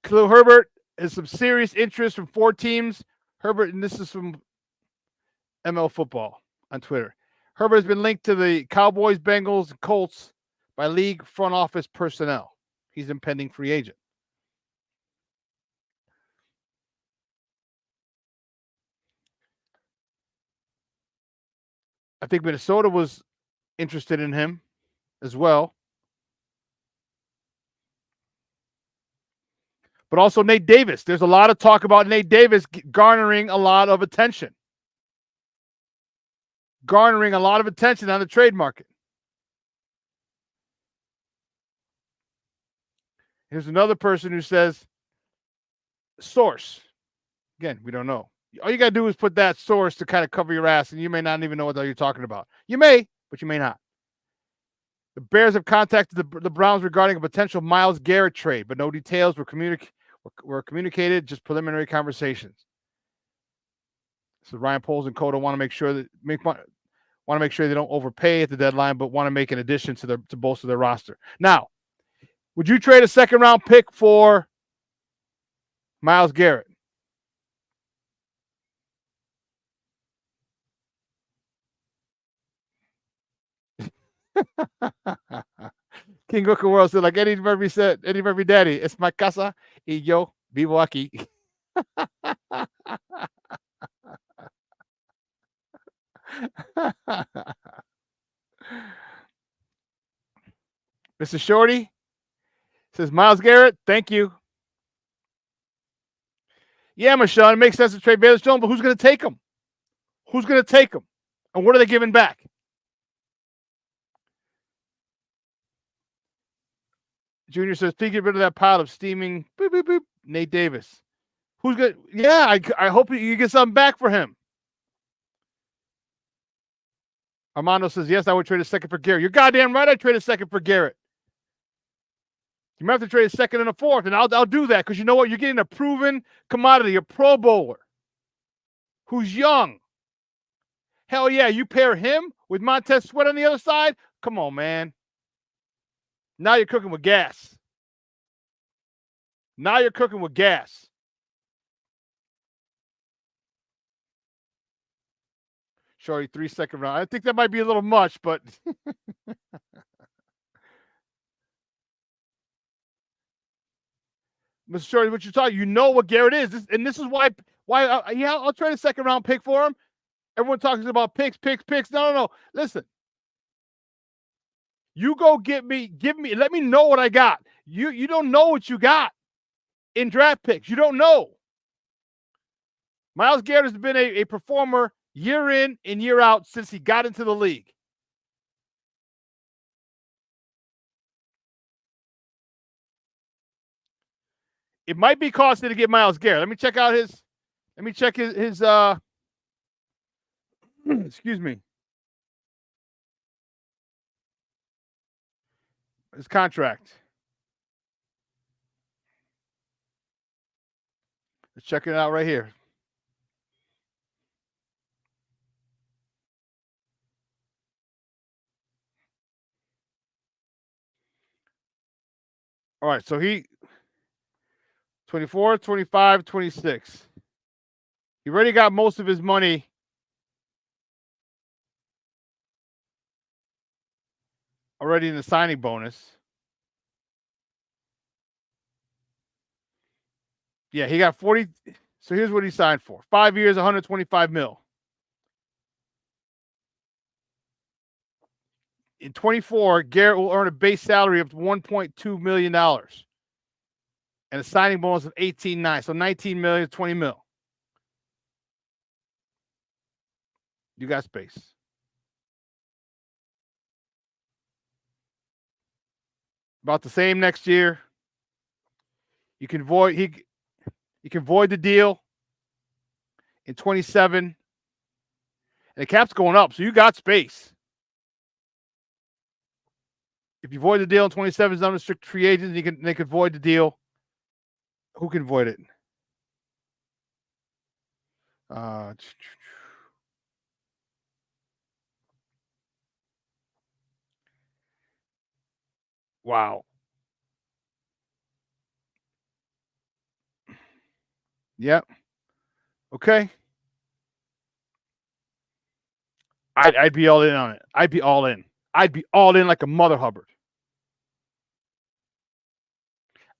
Khalil Herbert has some serious interest from 4 teams. Herbert, and this is from ML Football on Twitter. Herbert has been linked to the Cowboys, Bengals, and Colts by league front office personnel. He's an impending free agent. I think Minnesota was interested in him as well. But also Nate Davis. There's a lot of talk about Nate Davis garnering a lot of attention. Garnering a lot of attention on the trade market. Here's another person who says, source. Again, we don't know. All you got to do is put that source to kind of cover your ass, and you may not even know what the hell you're talking about. You may, but you may not. The Bears have contacted the Browns regarding a potential Myles Garrett trade, but no details were communicated, just preliminary conversations. So Ryan Poles and Coda want to make sure they don't overpay at the deadline, but want to make an addition to bolster their roster. Now, would you trade a second-round pick for Myles Garrett? King Hooker World said, like Eddie Murphy daddy, it's my casa y yo vivo aquí. Mr. Shorty says, Myles Garrett, thank you. Yeah, Michelle, it makes sense to trade Bayless Jones, but who's going to take him? Who's going to take him? And what are they giving back? Junior says, please get rid of that pile of steaming boop, boop, boop. Nate Davis. Who's good? Yeah, I hope you get something back for him. Armando says, yes, I would trade a second for Garrett. You're goddamn right, I'd trade a second for Garrett. You might have to trade a second and a fourth, and I'll do that because you know what? You're getting a proven commodity, a Pro Bowler who's young. Hell yeah, you pair him with Montez Sweat on the other side? Come on, man. Now you're cooking with gas. Now you're cooking with gas. Shorty, 3-second round. I think that might be a little much, but Mr. Shorty, what you're talking, you know what Garrett is. This is why I'll trade a second round pick for him. Everyone talks about picks. No. Listen. You go give me, let me know what I got. You don't know what you got in draft picks. You don't know. Myles Garrett has been a performer year in and year out since he got into the league. It might be costly to get Myles Garrett. Let me check his excuse me. His contract. Let's check it out right here. All right, so he 24, 25, 26. He already got most of his money already in the signing bonus. Yeah, he got 40. So here's what he signed for. 5 years, 125 mil. In 24, Garrett will earn a base salary of $1.2 million and a signing bonus of 18.9. So 19 million, 20 mil. You got space. About the same next year. You can void the deal in 27. And the cap's going up, so you got space. If you void the deal in 27, it's unrestricted free agents, they can void the deal. Who can void it? Wow. Yep. Okay. I'd be all in on it. I'd be all in. I'd be all in like a Mother Hubbard.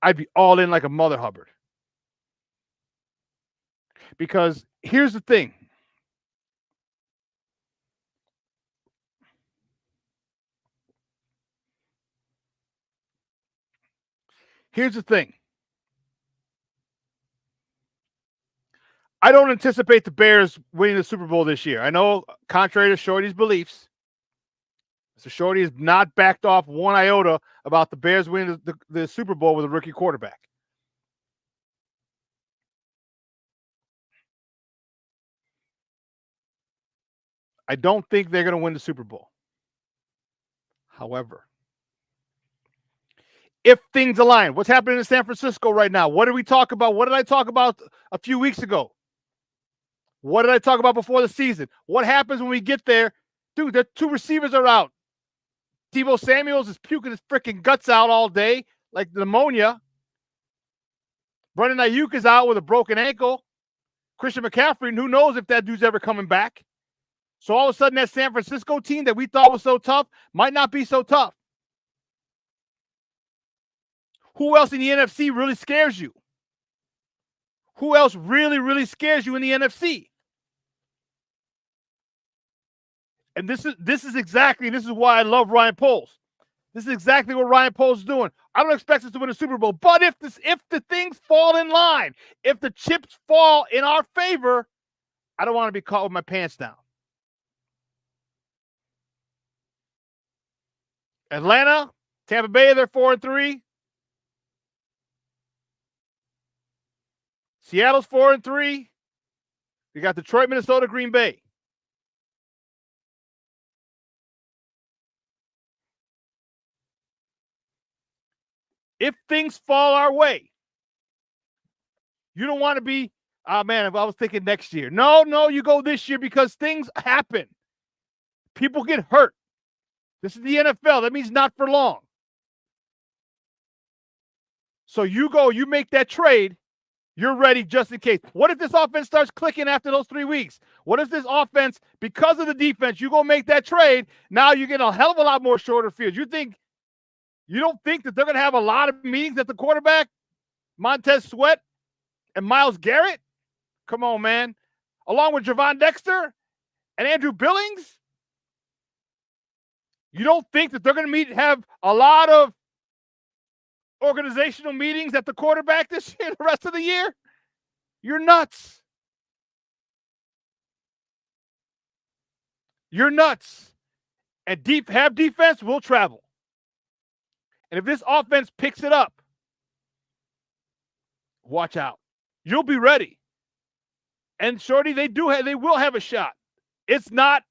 I'd be all in like a Mother Hubbard. Because here's the thing. Here's the thing. I don't anticipate the Bears winning the Super Bowl this year. I know, contrary to Shorty's beliefs, Mr. Shorty has not backed off one iota about the Bears winning the Super Bowl with a rookie quarterback. I don't think they're going to win the Super Bowl. However, if things align, what's happening in San Francisco right now? What did we talk about? What did I talk about a few weeks ago? What did I talk about before the season? What happens when we get there? Dude, the two receivers are out. Deebo Samuels is puking his freaking guts out all day like pneumonia. Brandon Ayuk is out with a broken ankle. Christian McCaffrey, who knows if that dude's ever coming back. So all of a sudden that San Francisco team that we thought was so tough might not be so tough. Who else in the NFC really scares you? Who else really, really scares you in the NFC? And this is why I love Ryan Poles. This is exactly what Ryan Poles is doing. I don't expect us to win a Super Bowl, but if the things fall in line, if the chips fall in our favor, I don't want to be caught with my pants down. Atlanta, Tampa Bay, they're 4-3. Seattle's 4-3. We got Detroit, Minnesota, Green Bay. If things fall our way, you don't want to be, oh man, if I was thinking next year. No, you go this year because things happen. People get hurt. This is the NFL. That means not for long. So you go, you make that trade, you're ready just in case. What if this offense starts clicking after those 3 weeks? What if this offense, because of the defense, you go make that trade, now you get a hell of a lot more shorter fields. You don't think that they're going to have a lot of meetings at the quarterback? Montez Sweat and Myles Garrett? Come on, man. Along with Gervon Dexter and Andrew Billings? You don't think that they're going to have a lot of organizational meetings at the quarterback this year, the rest of the year? You're nuts. You're nuts. And have defense, we'll travel. And if this offense picks it up, watch out. You'll be ready. And Shorty, they will have a shot. It's not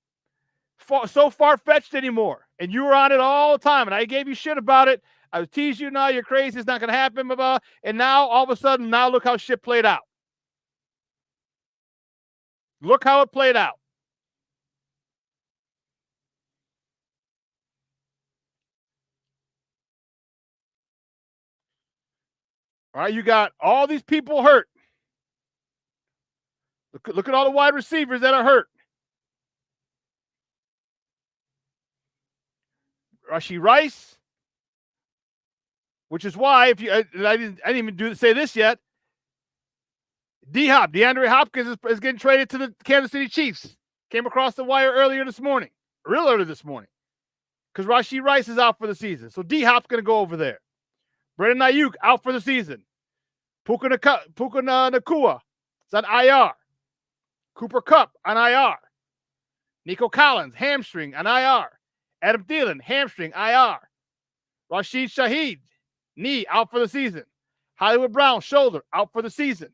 so far-fetched anymore. And you were on it all the time, and I gave you shit about it. I was teasing you, now you're crazy, it's not going to happen, blah, blah. And now, all of a sudden, now look how shit played out. Look how it played out. All right, you got all these people hurt. Look at all the wide receivers that are hurt. Rashee Rice, which is why, if you, I didn't even say this yet. D-Hop, DeAndre Hopkins is getting traded to the Kansas City Chiefs. Came across the wire real early this morning, because Rashee Rice is out for the season. So D-Hop's going to go over there. Brandon Ayuk out for the season. Puka Nacua is on IR. Cooper Kupp on IR. Nico Collins, hamstring on IR. Adam Thielen, hamstring, IR. Rashid Shaheed, knee, out for the season. Hollywood Brown, shoulder, out for the season.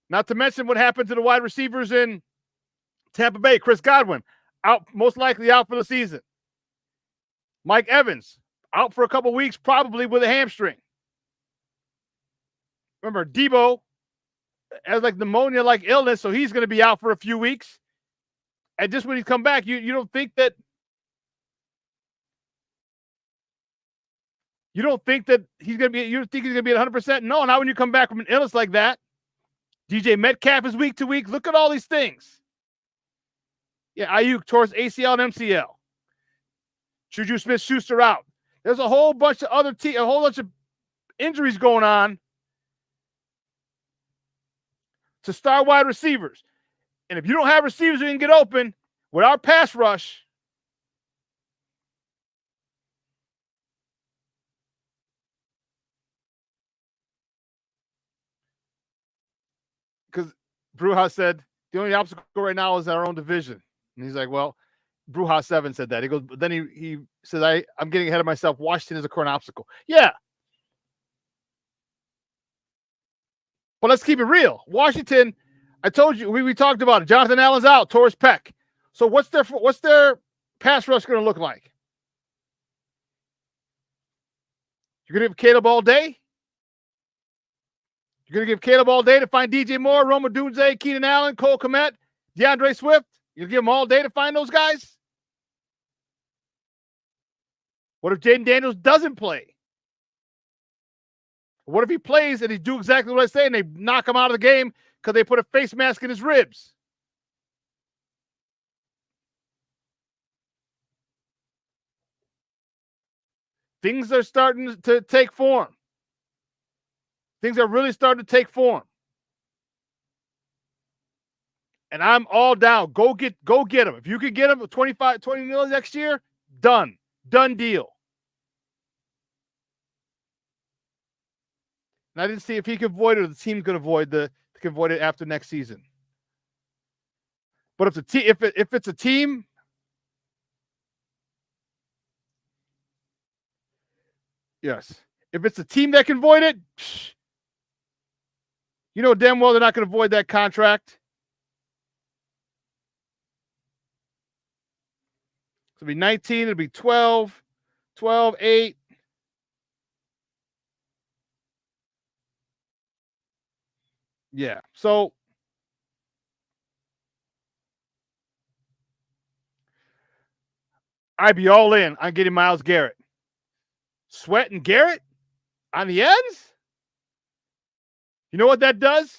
Not to mention what happened to the wide receivers in Tampa Bay. Chris Godwin, out, most likely out for the season. Mike Evans, out for a couple weeks, probably with a hamstring. Remember, Debo has like pneumonia-like illness, so he's going to be out for a few weeks. And just when he come back, you don't think that he's going to be, you think he's going to be at 100%? No, not when you come back from an illness like that. DJ Metcalf is week to week. Look at all these things. Yeah, Ayuk towards ACL and MCL. Juju Smith-Schuster out. There's a whole bunch of a whole bunch of injuries going on to star wide receivers. And if you don't have receivers who can get open with our pass rush, because Bruja said the only obstacle right now is our own division. And he's like, well, Bruja 7 said that. He goes, but then he says, I'm getting ahead of myself. Washington is a current obstacle. Yeah. But let's keep it real. Washington, I told you, we talked about it. Jonathan Allen's out, tore his pec. So what's their pass rush going to look like? You're going to give Caleb all day? You're going to give Caleb all day to find DJ Moore, Roma Dunze, Keenan Allen, Cole Kmet, DeAndre Swift? You'll give them all day to find those guys? What if Jaden Daniels doesn't play? What if he plays and he do exactly what I say and they knock him out of the game because they put a face mask in his ribs? Things are starting to take form. Things are really starting to take form. And I'm all down. Go get him. If you could get him 20 million next year, done. Done deal. And I didn't see if he could avoid it or the team could avoid it after next season. But if it's a team, yes. If it's a team that can avoid it, you know damn well they're not going to avoid that contract. It'll be 19, it'll be 12, 8. Yeah. So I'd be all in on getting Myles Garrett. Sweat and Garrett on the ends? You know what that does?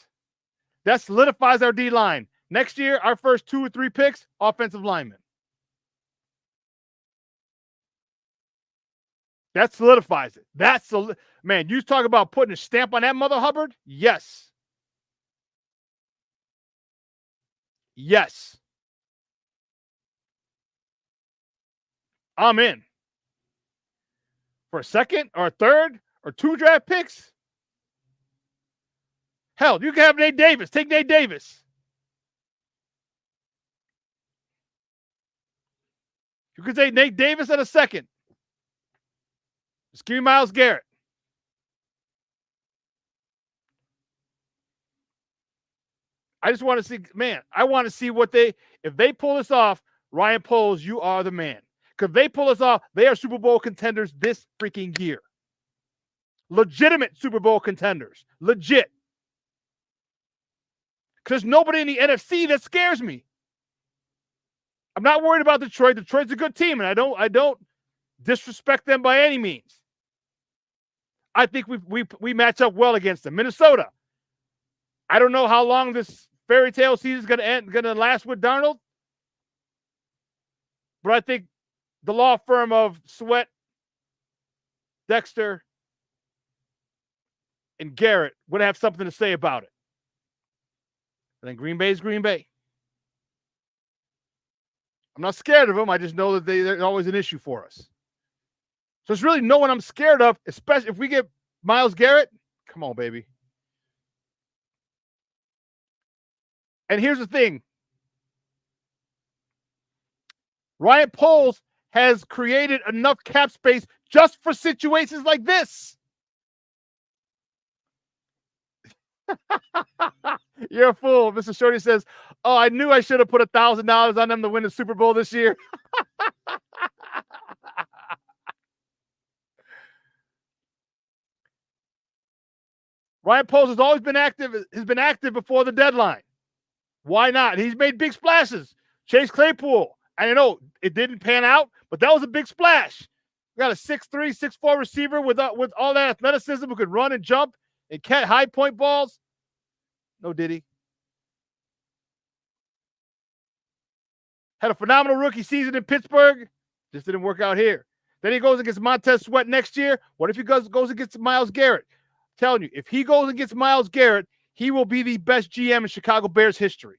That solidifies our D-line. Next year, our first 2 or 3 picks, offensive linemen. That solidifies it. Man, you talk about putting a stamp on that Mother Hubbard? Yes. Yes. I'm in. For a second or a third or 2 draft picks? Hell, you can have Nate Davis. Take Nate Davis. You could take Nate Davis at a second. Just give me Myles Garrett. I just want to see, man, I want to see what if they pull this off, Ryan Poles, you are the man. Because if they pull this off, they are Super Bowl contenders this freaking year. Legitimate Super Bowl contenders. Legit. Because there's nobody in the NFC that scares me. I'm not worried about Detroit. Detroit's a good team, and I don't disrespect them by any means. I think we match up well against them. Minnesota. I don't know how long this fairy tale season is going to last with Darnold, but I think the law firm of Sweat, Dexter, and Garrett would have something to say about it. And then Green Bay is Green Bay. I'm not scared of them. I just know that they're always an issue for us. So there's really no one I'm scared of, especially if we get Myles Garrett. Come on, baby. And here's the thing. Ryan Poles has created enough cap space just for situations like this. You're a fool. Mr. Shorty says, oh, I knew I should have put $1,000 on them to win the Super Bowl this year. Ryan Poles has always been active, has been active before the deadline. Why not? He's made big splashes. Chase Claypool. I know it didn't pan out, but that was a big splash. We got a 6'3", 6'4" receiver with all that athleticism who could run and jump and catch high point balls. No, did he? Had a phenomenal rookie season in Pittsburgh. Just didn't work out here. Then he goes against Montez Sweat next year. What if he goes against Myles Garrett? I'm telling you, if he goes against Myles Garrett, he will be the best GM in Chicago Bears history.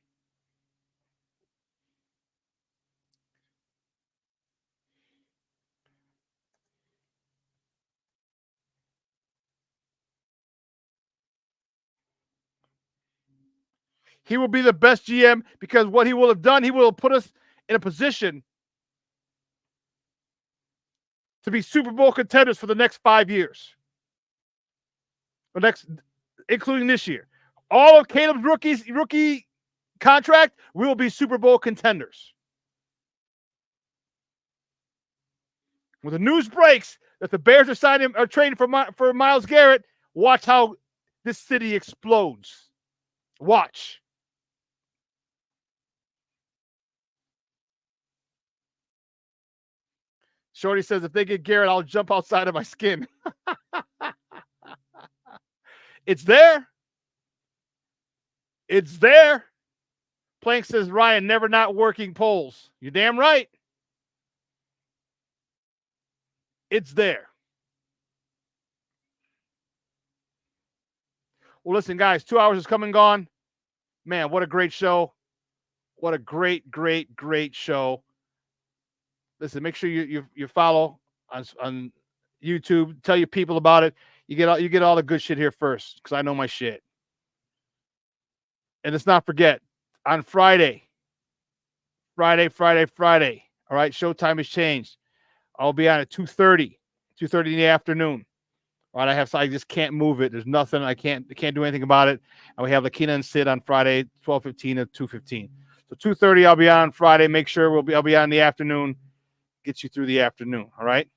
He will be the best GM because what he will have done, he will have put us in a position to be Super Bowl contenders for the next 5 years. Including this year. All of Caleb's rookie contract, we will be Super Bowl contenders. When the news breaks that the Bears are trading for Myles Garrett, watch how this city explodes. Watch. Shorty says, if they get Garrett, I'll jump outside of my skin. It's there. It's there. Plank says, Ryan, never not working polls. You're damn right. It's there. Well, listen, guys, 2 hours is come and gone. Man, what a great show. What a great, great, great show. Listen, make sure you follow on YouTube. Tell your people about it. You get all the good shit here first, because I know my shit. And let's not forget, on Friday. All right, showtime has changed. I'll be on at 2:30 in the afternoon. All right, I just can't move it. There's nothing. I can't do anything about it. And we have Lakina and Sid on Friday, 12:15 to 2:15. So 2:30, I'll be on Friday. Make sure I'll be on in the afternoon. Get you through the afternoon. All right.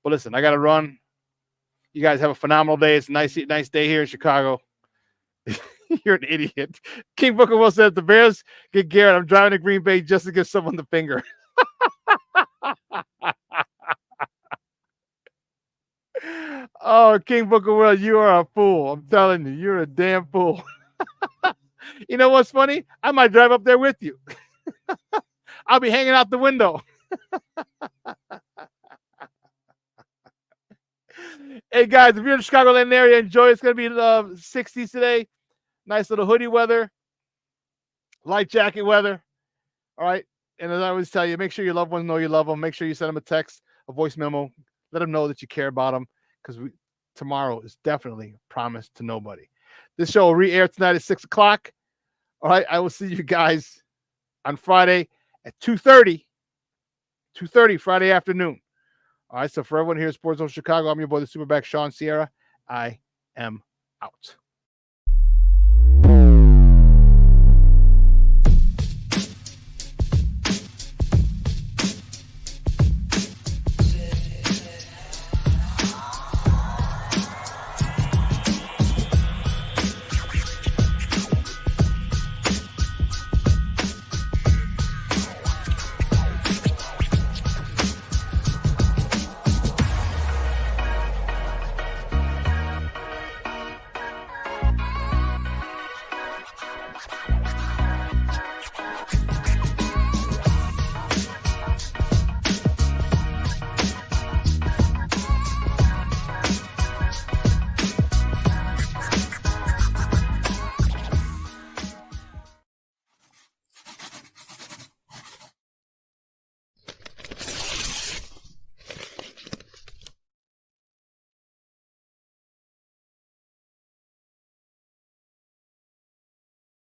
But listen, I got to run. You guys have a phenomenal day. It's a nice day here in Chicago. You're an idiot. King Booker Will says the Bears get Garrett. I'm driving to Green Bay just to give someone the finger. Oh, King Booker Will, you are a fool. I'm telling you, you're a damn fool. You know what's funny? I might drive up there with you. I'll be hanging out the window. Hey, guys, if you're in the Chicagoland area, enjoy. It's going to be 60s today. Nice little hoodie weather. Light jacket weather. All right. And as I always tell you, make sure your loved ones know you love them. Make sure you send them a text, a voice memo. Let them know that you care about them, because tomorrow is definitely promised to nobody. This show will re-air tonight at 6 o'clock. All right. I will see you guys on Friday at 2:30 Friday afternoon. All right. So for everyone here at Sports Zone Chicago, I'm your boy, the SuperBack, Shawn Sierra. I am out.